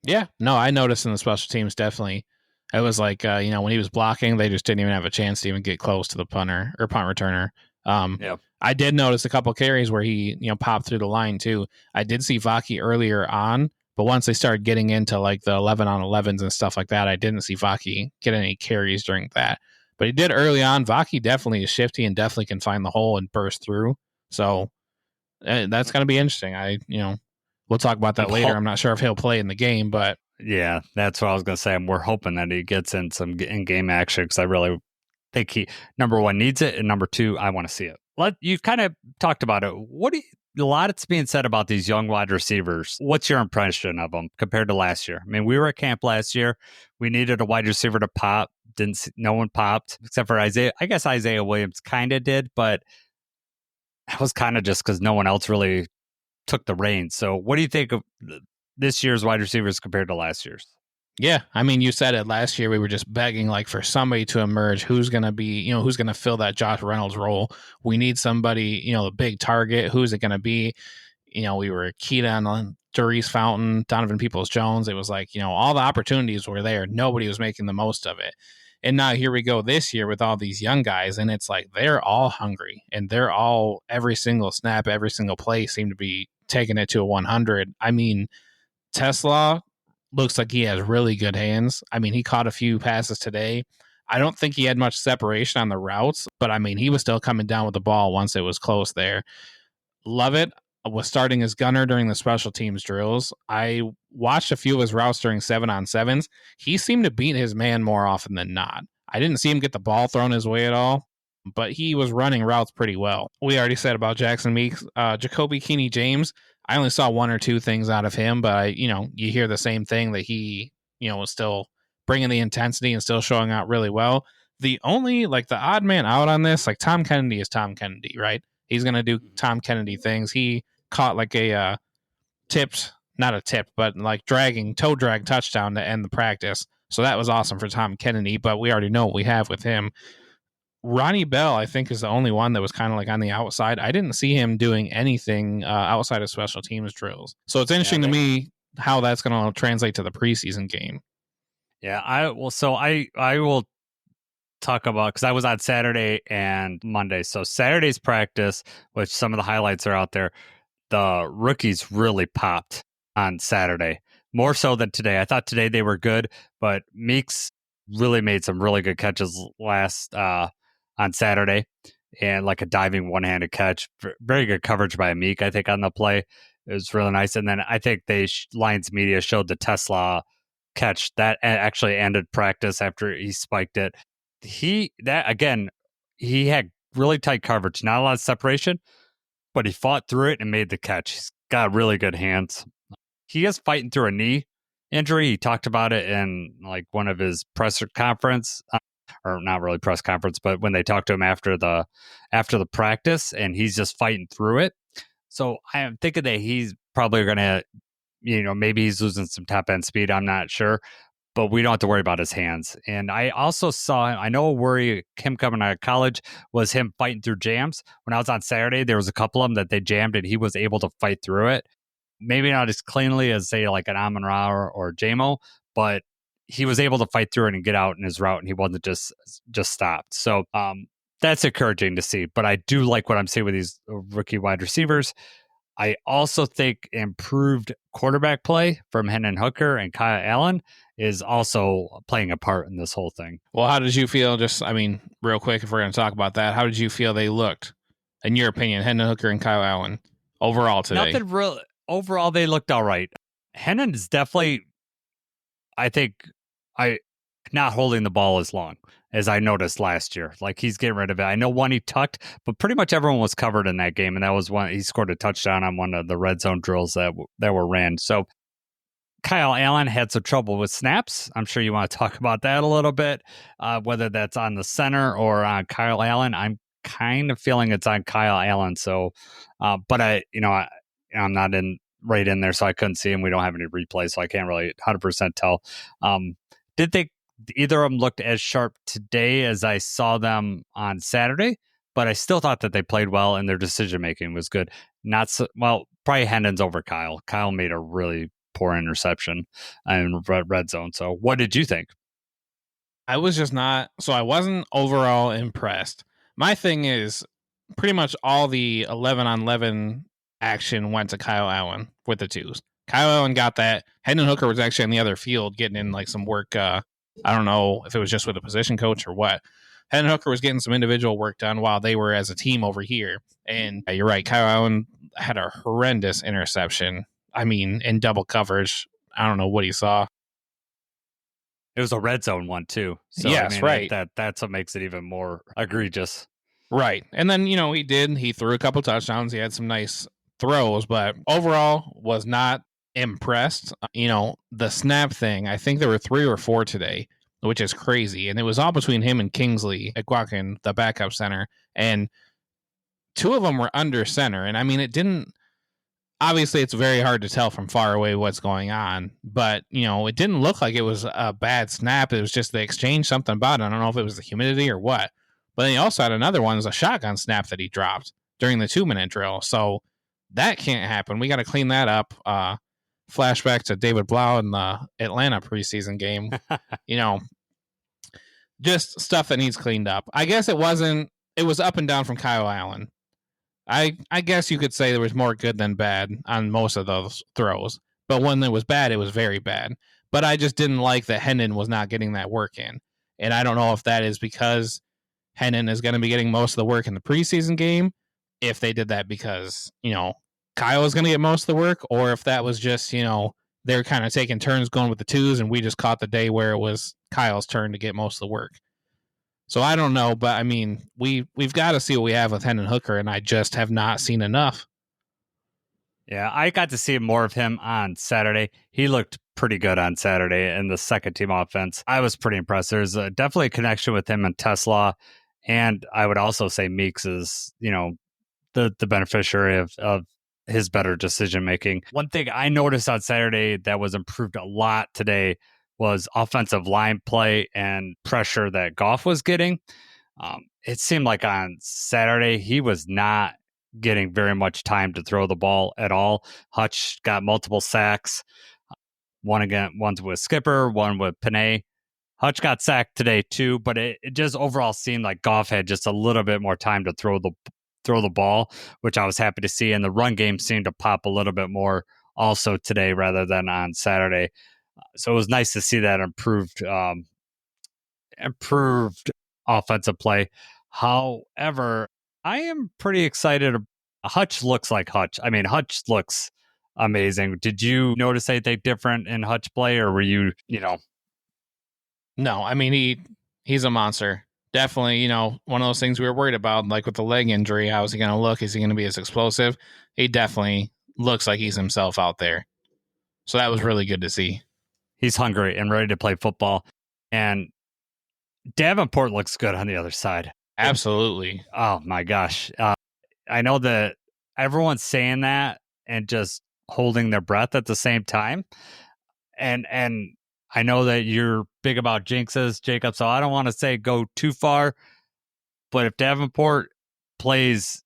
Yeah, no, I noticed in the special teams, definitely. It was like, when he was blocking, they just didn't even have a chance to even get close to the punter or punt returner. Yeah. I did notice a couple carries where he, popped through the line too. I did see Vaki earlier on, but once they started getting into like the 11 on 11s and stuff like that, I didn't see Vaki get any carries during that. But he did early on. Vaki definitely is shifty and definitely can find the hole and burst through. So that's going to be interesting. We'll talk about that later. I'm not sure if he'll play in the game, but yeah, that's what I was going to say. We're hoping that he gets in some in-game action because I really think he, number one, needs it, and number two, I want to see it. You've kind of talked about it. A lot that's being said about these young wide receivers. What's your impression of them compared to last year? I mean, we were at camp last year. We needed a wide receiver to pop. No one popped except for Isaiah. I guess Isaiah Williams kind of did, but that was kind of just because no one else really took the reins. So what do you think of this year's wide receivers compared to last year's? Yeah, I mean, you said it last year. We were just begging like for somebody to emerge. Who's going to be, who's going to fill that Josh Reynolds role? We need somebody, the big target. Who's it going to be? We were keyed on Therese Fountain, Donovan Peoples-Jones. It was like, all the opportunities were there. Nobody was making the most of it. And now here we go this year with all these young guys, and it's like they're all hungry, and they're all, every single snap, every single play seem to be taking it to a 100. I mean, Tesla looks like he has really good hands. I mean, he caught a few passes today. I don't think he had much separation on the routes, but I mean, he was still coming down with the ball once it was close there. Lovett was starting as gunner during the special teams drills. I watched a few of his routes during 7-on-7s. He seemed to beat his man more often than not. I didn't see him get the ball thrown his way at all, but he was running routes pretty well. We already said about Jackson Meeks. Jacoby Keeney-James, I only saw one or two things out of him, but you hear the same thing that he, was still bringing the intensity and still showing out really well. The only, the odd man out on this, Tom Kennedy is Tom Kennedy, right? He's going to do Tom Kennedy things. He caught a toe drag touchdown to end the practice. So that was awesome for Tom Kennedy, but we already know what we have with him. Ronnie Bell, I think, is the only one that was kind of on the outside. I didn't see him doing anything outside of special teams drills. So it's interesting to me how that's going to translate to the preseason game. Yeah, I will talk about, because I was on Saturday and Monday. So Saturday's practice, which some of the highlights are out there, the rookies really popped on Saturday, more so than today. I thought today they were good, but Meeks really made some really good catches on Saturday, and a diving one-handed catch. Very good coverage by Meek, I think, on the play. It was really nice. And then I think Lions Media showed the Tesla catch that actually ended practice after he spiked it. He had really tight coverage, not a lot of separation, but he fought through it and made the catch. He's got really good hands. He is fighting through a knee injury. He talked about it in one of his press conference, or not really press conference, but when they talked to him after the practice, and he's just fighting through it. So I am thinking that he's probably going to, maybe he's losing some top end speed. I'm not sure, but we don't have to worry about his hands. And I also saw, I know a worry him coming out of college was him fighting through jams. When I was on Saturday, there was a couple of them that they jammed and he was able to fight through it. Maybe not as cleanly as, say, an Amon-Ra or Jamo, but he was able to fight through it and get out in his route, and he wasn't just stopped. So that's encouraging to see. But I do like what I'm seeing with these rookie wide receivers. I also think improved quarterback play from Hendon Hooker and Kyle Allen is also playing a part in this whole thing. Well, how did you feel? Real quick, if we're going to talk about that, how did you feel they looked, in your opinion, Hendon Hooker and Kyle Allen, overall today? Nothing real. Overall, they looked all right. Hendon is definitely, I think, not holding the ball as long as I noticed last year. He's getting rid of it. I know one he tucked, but pretty much everyone was covered in that game, and that was one he scored a touchdown on one of the red zone drills that were ran. So Kyle Allen had some trouble with snaps. I'm sure you want to talk about that a little bit, whether that's on the center or on Kyle Allen. I'm kind of feeling it's on Kyle Allen. So, but I'm not right in there, so I couldn't see him. We don't have any replays, so I can't really 100% tell. Did they either of them looked as sharp today as I saw them on Saturday? But I still thought that they played well and their decision making was good. Not so well. Probably Hendon's over Kyle. Kyle made a really poor interception in red zone. So, what did you think? I was just not. So I wasn't overall impressed. My thing is pretty much all the 11 on 11 action went to Kyle Allen with the twos. Kyle Allen got that. Hendon Hooker was actually on the other field getting in like some work. I don't know if it was just with a position coach or what. Hendon Hooker was getting some individual work done while they were as a team over here. And you're right, Kyle Allen had a horrendous interception. I mean, in double coverage. I don't know what he saw. It was a red zone one too. So, yes, right. That's what makes it even more egregious. Right. And then, he threw a couple touchdowns. He had some nice throws, but overall was not impressed. The snap thing, I think there were 3 or 4 today, which is crazy. And it was all between him and Kingsley Eguakun, the backup center. And 2 of them were under center. And I mean, obviously it's very hard to tell from far away what's going on, but it didn't look like it was a bad snap. It was just the exchange, something about it. I don't know if it was the humidity or what, but then he also had another one, it was a shotgun snap that he dropped during the 2-minute drill. So that can't happen. We got to clean that up. Flashback to David Blau in the Atlanta preseason game, just stuff that needs cleaned up. I guess it was up and down from Kyle Allen. I guess you could say there was more good than bad on most of those throws. But when it was bad, it was very bad. But I just didn't like that Hendon was not getting that work in. And I don't know if that is because Hendon is going to be getting most of the work in the preseason game, if they did that because, Kyle was going to get most of the work, or if that was just, they're kind of taking turns going with the twos and we just caught the day where it was Kyle's turn to get most of the work. So I don't know, but I mean, we've got to see what we have with Hendon Hooker, and I just have not seen enough. Yeah, I got to see more of him on Saturday. He looked pretty good on Saturday in the second team offense. I was pretty impressed. There's definitely a connection with him and Tesla, and I would also say Meeks is, the beneficiary of his better decision making. One thing I noticed on Saturday that was improved a lot today was offensive line play and pressure that Goff was getting. It seemed like on Saturday, he was not getting very much time to throw the ball at all. Hutch got multiple sacks. One with Skipper, one with Panay. Hutch got sacked today too, but it just overall seemed like Goff had just a little bit more time to throw the ball, which I was happy to see. And the run game seemed to pop a little bit more also today rather than on Saturday. So it was nice to see that improved offensive play. However, I am pretty excited. Hutch looks like Hutch. I mean, Hutch looks amazing. Did you notice anything different in Hutch play, or were you? No, I mean he's a monster. Definitely, one of those things we were worried about, like with the leg injury. How is he going to look? Is he going to be as explosive? He definitely looks like he's himself out there. So that was really good to see. He's hungry and ready to play football. And Davenport looks good on the other side. Absolutely. Oh, my gosh. I know that everyone's saying that and just holding their breath at the same time. And I know that you're big about jinxes, Jacob, so I don't want to say go too far. But if Davenport plays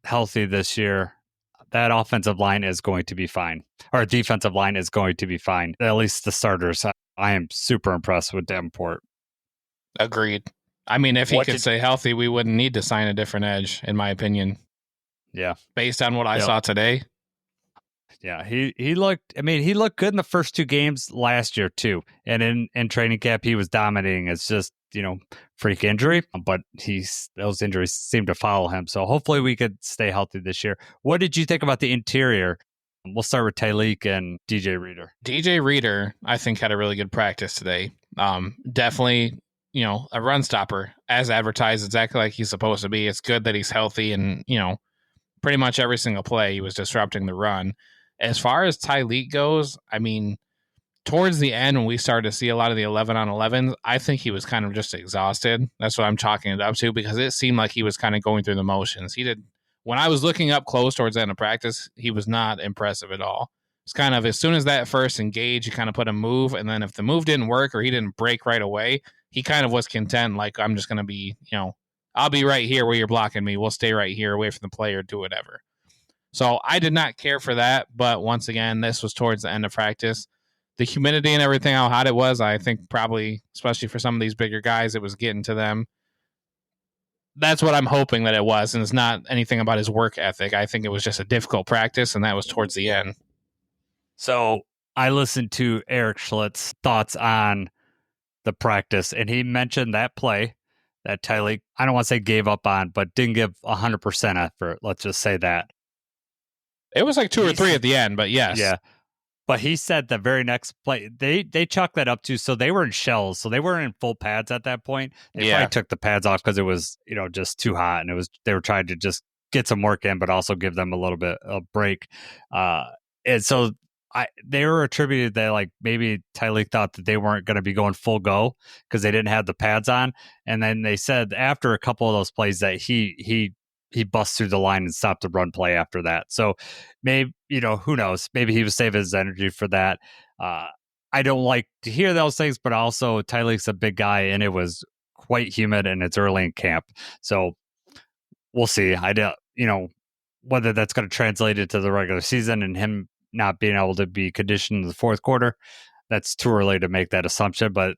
healthy this year, that offensive line is going to be fine. Or defensive line is going to be fine. At least the starters. I am super impressed with Davenport. Agreed. I mean, if he could stay healthy, we wouldn't need to sign a different edge, in my opinion. Yeah. Based on what I saw today. Yeah, he looked good in the first 2 games last year too. And in training camp he was dominating. It's just, freak injury, but those injuries seem to follow him. So hopefully we could stay healthy this year. What did you think about the interior? We'll start with Tyleek and DJ Reader. DJ Reader, I think, had a really good practice today. Definitely, a run stopper as advertised, exactly like he's supposed to be. It's good that he's healthy and, pretty much every single play he was disrupting the run. As far as Tyleek goes, I mean, towards the end, when we started to see a lot of the 11 on 11s, I think he was kind of just exhausted. That's what I'm chalking it up to, because it seemed like he was kind of going through the motions. When I was looking up close towards the end of practice, he was not impressive at all. It's kind of, as soon as that first engage, you kind of put a move, and then if the move didn't work or he didn't break right away, he kind of was content, like, I'm just going to be, I'll be right here where you're blocking me. We'll stay right here away from the player, do whatever. So I did not care for that, but once again, this was towards the end of practice. The humidity and everything, how hot it was, I think probably, especially for some of these bigger guys, it was getting to them. That's what I'm hoping that it was, and it's not anything about his work ethic. I think it was just a difficult practice, and that was towards the end. So I listened to Eric Schlitt's thoughts on the practice, and he mentioned that play that Tylee, I don't want to say gave up on, but didn't give 100% effort. Let's just say that. It was like 2 or 3 at the end, but yes. Yeah. But he said the very next play, they chalked that up to, so they were in shells, so they weren't in full pads at that point. They probably took the pads off because it was, just too hot, and they were trying to just get some work in, but also give them a little bit of break. And so they were attributed that, like, maybe Tylee thought that they weren't going to be going full go because they didn't have the pads on, and then they said after a couple of those plays that he busts through the line and stopped the run play after that. So maybe, who knows? Maybe he was saving his energy for that. I don't like to hear those things, but also Tyleek's a big guy, and it was quite humid, and it's early in camp. So we'll see. I don't, whether that's going to translate into the regular season and him not being able to be conditioned in the fourth quarter. That's too early to make that assumption, but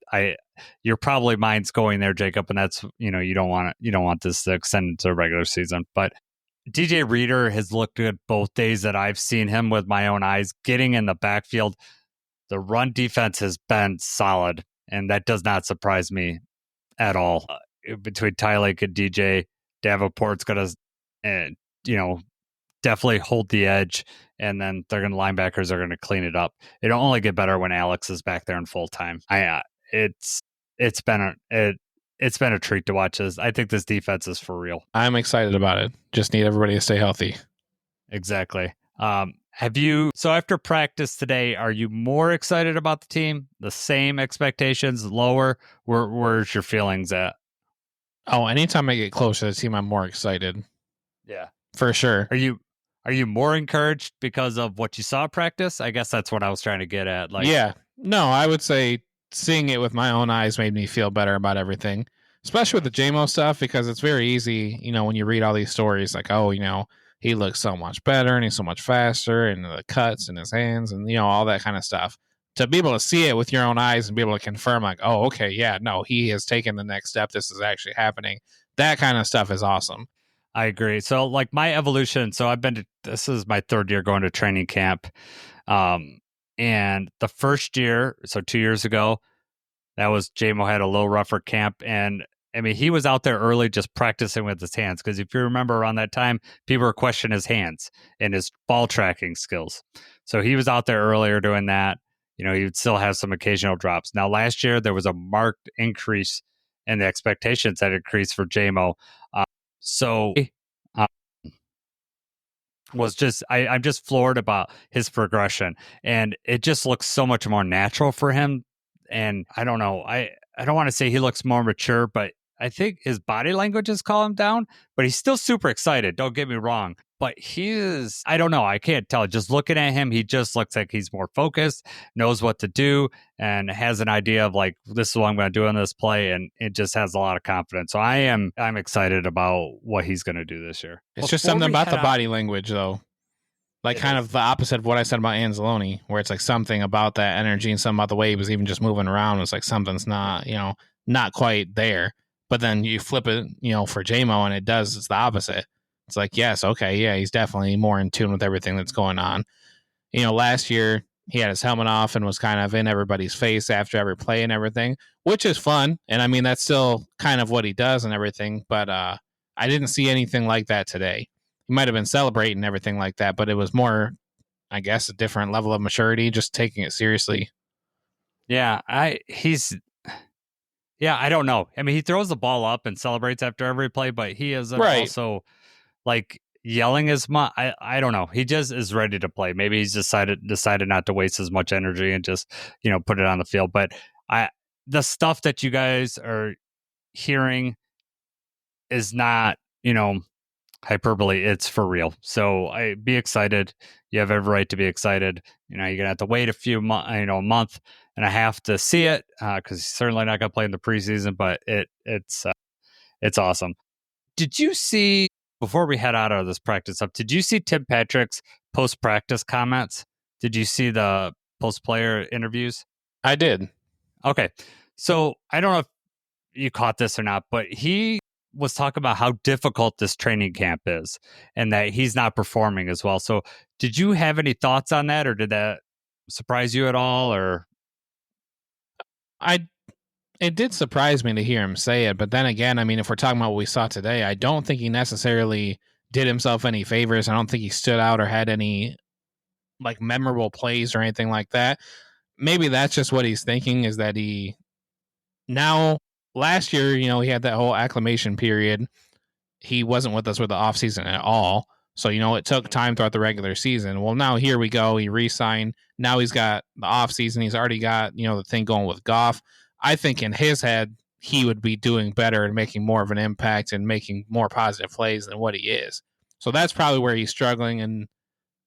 your probably mind's going there, Jacob, and that's, you don't want this to extend into the regular season. But DJ Reader has looked good both days that I've seen him with my own eyes, getting in the backfield. The run defense has been solid, and that does not surprise me at all. Between Tylee and DJ, Davenport's going to, definitely hold the edge, and then linebackers are going to clean it up. It'll only get better when Alex is back there in full time. It's been a treat to watch this. I think this defense is for real. I'm excited about it. Just need everybody to stay healthy. Exactly. So after practice today, are you more excited about the team? The same expectations, lower? Where's your feelings at? Oh, anytime I get closer to the team, I'm more excited. Yeah, for sure. Are you more encouraged because of what you saw at practice? I guess that's what I was trying to get at. Yeah. No, I would say seeing it with my own eyes made me feel better about everything, especially with the Jamo stuff, because it's very easy, when you read all these stories, like, oh, he looks so much better and he's so much faster, and the cuts in his hands and, all that kind of stuff. To be able to see it with your own eyes and be able to confirm, like, oh, okay, yeah, no, he has taken the next step. This is actually happening. That kind of stuff is awesome. I agree. So, like, my evolution, so this is my 3rd year going to training camp. And the first year, so 2 years ago, that was Jamo had a little rougher camp. And I mean, he was out there early just practicing with his hands. Because if you remember around that time, people were questioning his hands and his ball tracking skills. So he was out there earlier doing that. He would still have some occasional drops. Now, last year, there was a marked increase in the expectations that increased for Jamo. I'm just floored about his progression, and it just looks so much more natural for him. And I don't know, I don't want to say he looks more mature, but I think his body language has calmed him down, but he's still super excited. Don't get me wrong, but I don't know. I can't tell. Just looking at him, he just looks like he's more focused, knows what to do, and has an idea of, like, this is what I'm going to do in this play. And it just has a lot of confidence. So I'm excited about what he's going to do this year. It's just something about the body language, though. Like, kind of the opposite of what I said about Anzalone, where it's like something about that energy and something about the way he was even just moving around. It's like something's not, not quite there. But then you flip it, for Jamo, and it's the opposite. It's like, yes, okay, yeah, he's definitely more in tune with everything that's going on. Last year he had his helmet off and was kind of in everybody's face after every play and everything, which is fun. And I mean, that's still kind of what he does and everything. But I didn't see anything like that today. He might have been celebrating everything like that, but it was more, I guess, a different level of maturity, just taking it seriously. Yeah, I don't know. I mean, he throws the ball up and celebrates after every play, but he is also, like, yelling as much. I don't know. He just is ready to play. Maybe he's decided not to waste as much energy and just, put it on the field. But the stuff that you guys are hearing is not, hyperbole. It's for real. So be excited. You have every right to be excited. You're gonna have to wait a month and a half to see it because he's certainly not gonna play in the preseason. But it's awesome. Did you see, before we head out of this practice up, did you see Tim Patrick's post practice comments? Did you see the post player interviews? I did. Okay, so I don't know if you caught this or not, but he was talking about how difficult this training camp is and that he's not performing as well. So did you have any thoughts on that, or did that surprise you at all? Or it did surprise me to hear him say it, but then again, I mean, if we're talking about what we saw today, I don't think he necessarily did himself any favors. I don't think he stood out or had any like memorable plays or anything like that. Maybe that's just what he's thinking, is that last year, he had that whole acclimation period. He wasn't with us with the offseason at all. So, it took time throughout the regular season. Well, now here we go. He re-signed. Now he's got the offseason. He's already got, the thing going with Goff. I think in his head, he would be doing better and making more of an impact and making more positive plays than what he is. So that's probably where he's struggling. And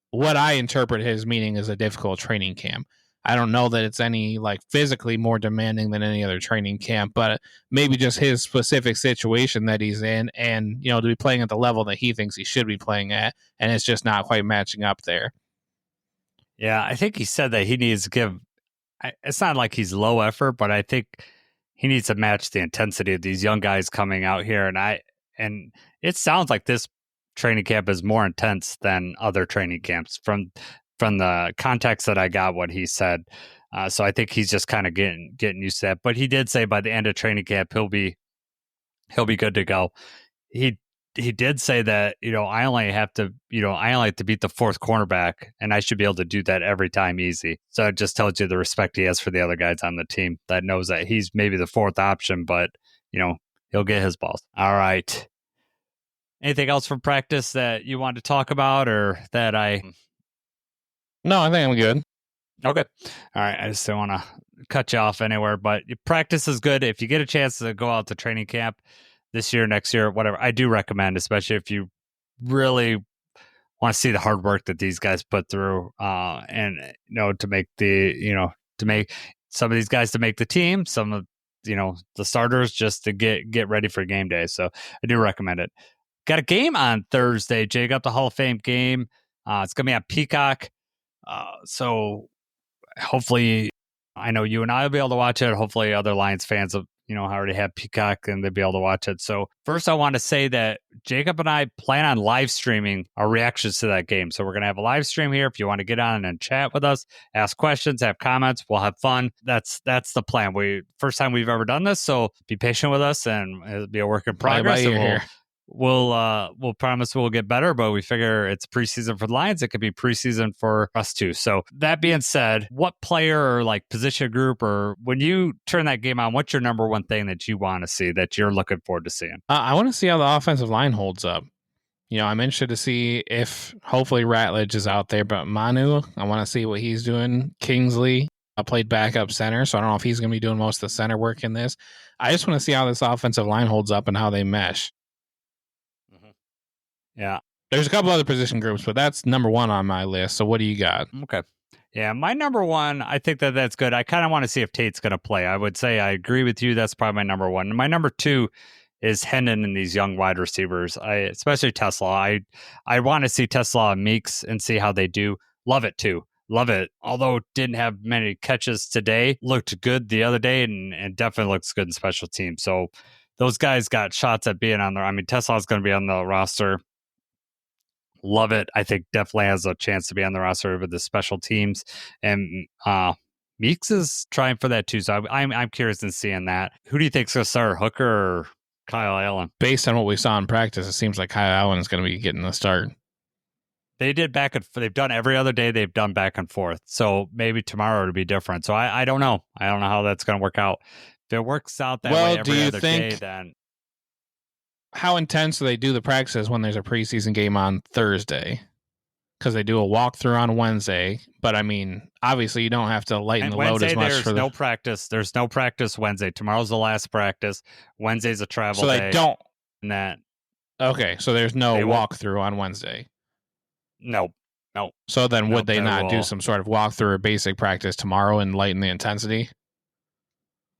what I interpret his meaning is a difficult training camp. I don't know that it's any like physically more demanding than any other training camp, but maybe just his specific situation that he's in, and to be playing at the level that he thinks he should be playing at, and it's just not quite matching up there. Yeah, I think he said that he needs to give. It's not like he's low effort, but I think he needs to match the intensity of these young guys coming out here, and it sounds like this training camp is more intense than other training camps from the context that I got what he said. So I think he's just kind of getting used to that. But he did say by the end of training camp he'll be good to go. He did say that I only have to beat the fourth cornerback, and I should be able to do that every time easy. So it just tells you the respect he has for the other guys on the team that knows that he's maybe the fourth option, but he'll get his balls. All right. Anything else from practice that you want to talk about, or that I? No, I think I'm good. Okay. All right. I just don't want to cut you off anywhere, but practice is good. If you get a chance to go out to training camp this year, next year, whatever, I do recommend, especially if you really want to see the hard work that these guys put through, and to make to make some of these guys to make the team, some of the starters just to get ready for game day. So I do recommend it. Got a game on Thursday, Jake, up the Hall of Fame game. It's gonna be on Peacock. So hopefully, I know you and I will be able to watch it. Hopefully other Lions fans already have Peacock and they'll be able to watch it. So first I want to say that Jacob and I plan on live streaming our reactions to that game. So we're going to have a live stream here. If you want to get on and chat with us, ask questions, have comments, we'll have fun. That's the plan. First time we've ever done this. So be patient with us, and it'll be a work in progress. We'll promise we'll get better, but we figure it's preseason for the Lions. It could be preseason for us too. So that being said, what player or like position group, or when you turn that game on, what's your number one thing that you want to see, that you're looking forward to seeing? I want to see how the offensive line holds up. I'm interested to see if hopefully Ratledge is out there, but Manu, I want to see what he's doing. Kingsley, I played backup center, so I don't know if he's going to be doing most of the center work in this. I just want to see how this offensive line holds up and how they mesh. Yeah. There's a couple other position groups, but that's number one on my list. So what do you got? Okay. Yeah, my number one, I think that's good. I kind of want to see if Tate's going to play. I would say I agree with you. That's probably my number one. My number two is Hendon and these young wide receivers, especially Tesla. I want to see Tesla and Meeks and see how they do. Love it too. Love it. Although didn't have many catches today, looked good the other day, and definitely looks good in special teams. So those guys got shots at being on there. I mean, Tesla's going to be on the roster. Love it. I think definitely has a chance to be on the roster with the special teams, and Meeks is trying for that too. So I'm curious in seeing that. Who do you think's going to start, Hooker or Kyle Allen? Based on what we saw in practice, it seems like Kyle Allen is going to be getting the start. They've done every other day. They've done back and forth. So maybe tomorrow it'll be different. So I don't know. I don't know how that's going to work out. If it works out that way every other day, then how intense do they do the practices when there's a preseason game on Thursday? Because they do a walkthrough on Wednesday, but I mean, obviously you don't have to lighten And the load Wednesday, as much there's for no practice. There's no practice Wednesday. Tomorrow's the last practice. Wednesday's a travel so they day. don't. And that Okay, so there's no They won't- walkthrough on Wednesday. no. So then would Nope, they they not do will- some sort of walkthrough or basic practice tomorrow and lighten the intensity?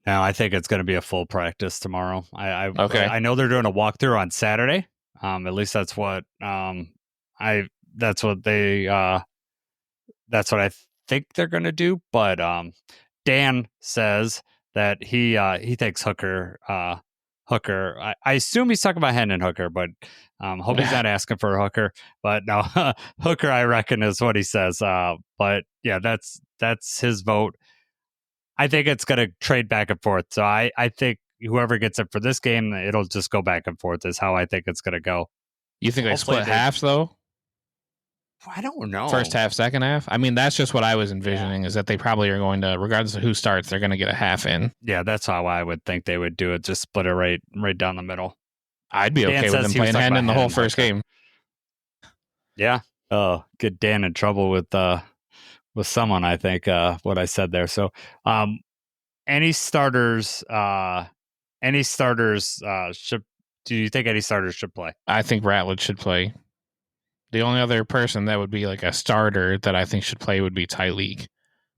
No, I think it's going to be a full practice tomorrow. Okay. I know they're doing a walkthrough on Saturday. At least that's what that's what they that's what I think they're going to do. But Dan says that he thinks Hooker. I assume he's talking about Hendon Hooker, but hope he's not asking for a Hooker. But no, Hooker, I reckon, is what he says. But yeah, that's his vote. I think it's going to trade back and forth. So I think whoever gets it for this game, it'll just go back and forth. Is how I think it's going to go. You think they Hopefully split halves though? I don't know. First half, second half? I mean, that's just what I was envisioning, is that they probably are going to, regardless of who starts, they're going to get a half in. Yeah, that's how I would think they would do it. Just split it right down the middle. I'd be Dan okay with says them he was playing talking Hendon the about whole Hendon first Hooker. game. Yeah. Oh, get Dan in trouble with someone, I think, what I said there. So any starters should do you think any starters should play? I think Ratledge should play. The only other person that would be like a starter that I think should play would be Tyleek.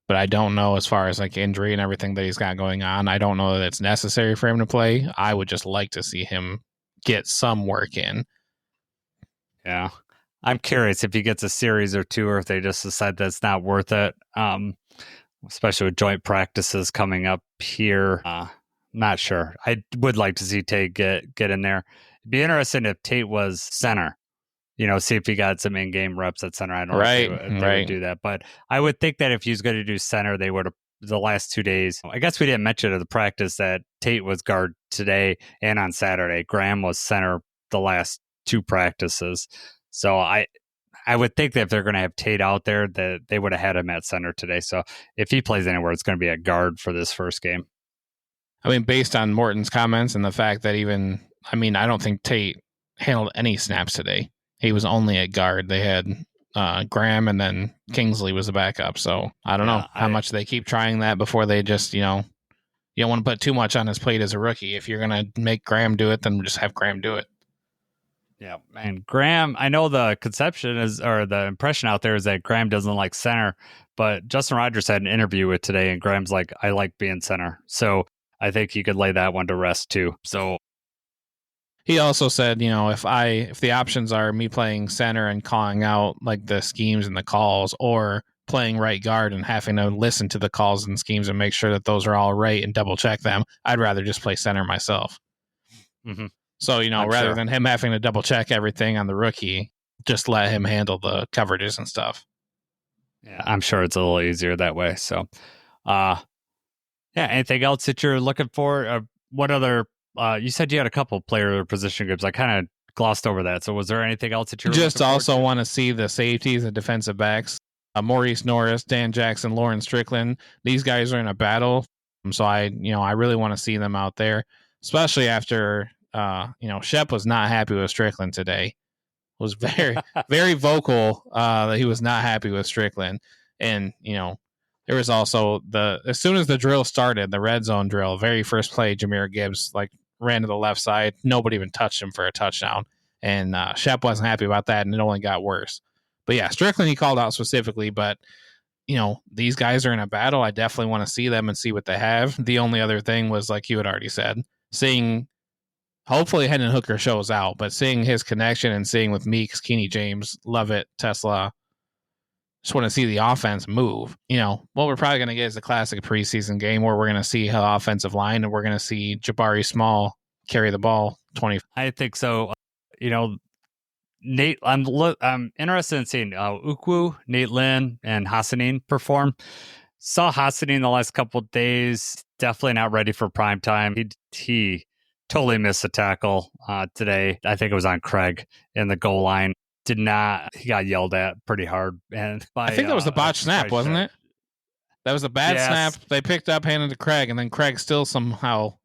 But I don't know, as far as like injury and everything that he's got going on, I don't know that it's necessary for him to play. I would just like to see him get some work in. Yeah. I'm curious if he gets a series or two, or if they just decide that it's not worth it. Especially with joint practices coming up here. Not sure. I would like to see Tate get in there. It'd be interesting if Tate was center. See if he got some in-game reps at center. I don't know if they would do that. But I would think that if he was going to do center, they would have the last 2 days. I guess we didn't mention at the practice that Tate was guard today and on Saturday. Graham was center the last 2 practices. So I would think that if they're going to have Tate out there, that they would have had him at center today. So if he plays anywhere, it's going to be a guard for this first game. I mean, based on Morton's comments and the fact that I don't think Tate handled any snaps today. He was only at guard. They had Graham, and then Kingsley was the backup. So I don't know how much they keep trying that before they just, you don't want to put too much on his plate as a rookie. If you're going to make Graham do it, then just have Graham do it. Yeah, and Graham, I know the conception or the impression out there is that Graham doesn't like center, but Justin Rogers had an interview with today, and Graham's like, I like being center. So I think you could lay that one to rest too. So he also said, if the options are me playing center and calling out like the schemes and the calls, or playing right guard and having to listen to the calls and schemes and make sure that those are all right and double check them, I'd rather just play center myself. Mm-hmm. So, rather than him having to double check everything on the rookie, just let him handle the coverages and stuff. Yeah, I'm sure it's a little easier that way. So, anything else that you're looking for? What other, you said you had a couple player position groups. I kind of glossed over that. So was there anything else that you just also want to see the safeties and defensive backs? Maurice Norris, Dan Jackson, Lauren Strickland. These guys are in a battle. So I really want to see them out there, especially after, Shep was not happy with Strickland today. Was very, very vocal that he was not happy with Strickland. And, there was also as soon as the drill started, the red zone drill, very first play, Jahmyr Gibbs ran to the left side. Nobody even touched him for a touchdown. And Shep wasn't happy about that, and it only got worse. But yeah, Strickland he called out specifically, but these guys are in a battle. I definitely want to see them and see what they have. The only other thing was, like you had already said, hopefully Hendon Hooker shows out, but seeing his connection and seeing with Meeks, Keeney James, Lovett, Tesla, just want to see the offense move. What we're probably going to get is a classic preseason game where we're going to see how offensive line, and we're going to see Jabari Small carry the ball 20. I think so. Nate, I'm interested in seeing Ukwu, Nate Lynn, and Hassanin perform. Saw Hassanin the last couple of days. Definitely not ready for prime time. He totally missed a tackle today. I think it was on Craig in the goal line. He got yelled at pretty hard. And I think that was the botched snap, wasn't it? That was a bad snap. They picked up, handed to Craig, and then Craig still somehow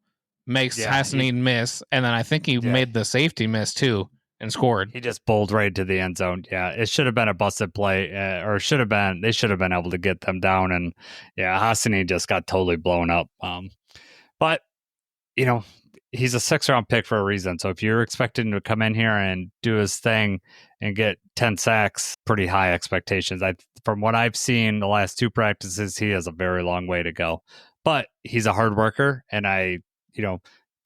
makes Hassanin miss, and then I think he made the safety miss too and scored. He just bowled right to the end zone. Yeah, it should have been a busted play, or they should have been able to get them down. And Hassanin just got totally blown up. But he's a 6th-round pick for a reason. So if you're expecting to come in here and do his thing and get 10 sacks, pretty high expectations. From what I've seen the last 2 practices, he has a very long way to go. But he's a hard worker, and if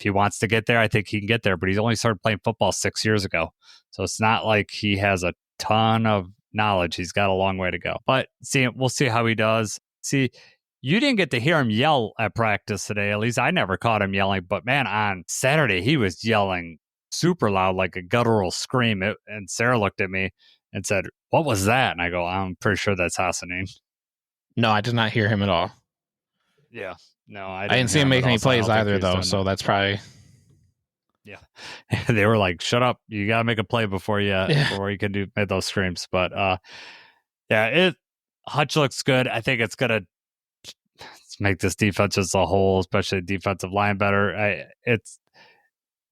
he wants to get there, I think he can get there. But he's only started playing football 6 years ago. So it's not like he has a ton of knowledge. He's got a long way to go. But we'll see how he does. See, you didn't get to hear him yell at practice today. At least I never caught him yelling. But man, on Saturday, he was yelling super loud, like a guttural scream. And Sarah looked at me and said, "What was that?" And I go, "I'm pretty sure that's Hassanin." No, I did not hear him at all. Yeah. No, I didn't see him make any plays either, though. So that's probably. Yeah. They were like, "Shut up. You got to make a play before you can make those screams." But Hutch looks good. I think it's going to make this defense as a whole, especially defensive line, better. It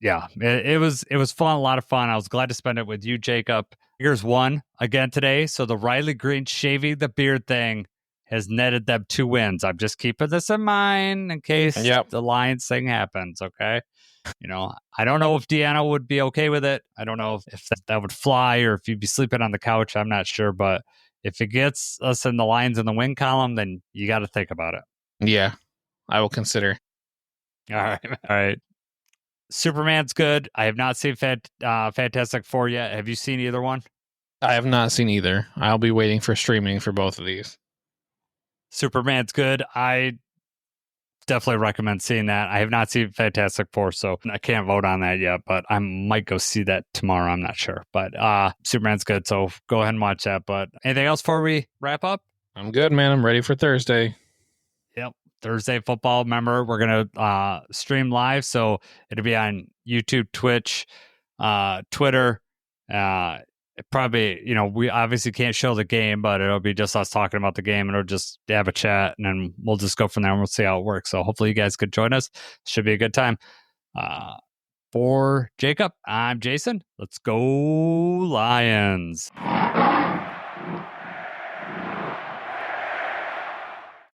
was fun, a lot of fun. I was glad to spend it with you, Jacob. Tigers won again today, so the Riley Green shaving the beard thing has netted them 2 wins. I'm just keeping this in mind in case the Lions thing happens. Okay, I don't know if Deanna would be okay with it. I don't know if that would fly or if you'd be sleeping on the couch. I'm not sure, but if it gets us in the Lions in the win column, then you got to think about it. Yeah, I will consider. All right. Superman's good. I have not seen Fantastic Four yet. Have you seen either one? I have not seen either. I'll be waiting for streaming for both of these. Superman's good. I definitely recommend seeing that. I have not seen Fantastic Four, so I can't vote on that yet, but I might go see that tomorrow. I'm not sure. But Superman's good, so go ahead and watch that. But anything else before we wrap up? I'm good, man. I'm ready for Thursday. Yep. Thursday football. Remember, we're going to stream live, so it'll be on YouTube, Twitch, Twitter. Probably, we obviously can't show the game, but it'll be just us talking about the game, and it'll just have a chat, and then we'll just go from there, and we'll see how it works. So hopefully you guys could join us. Should be a good time. For Jacob, I'm Jason. Let's go Lions.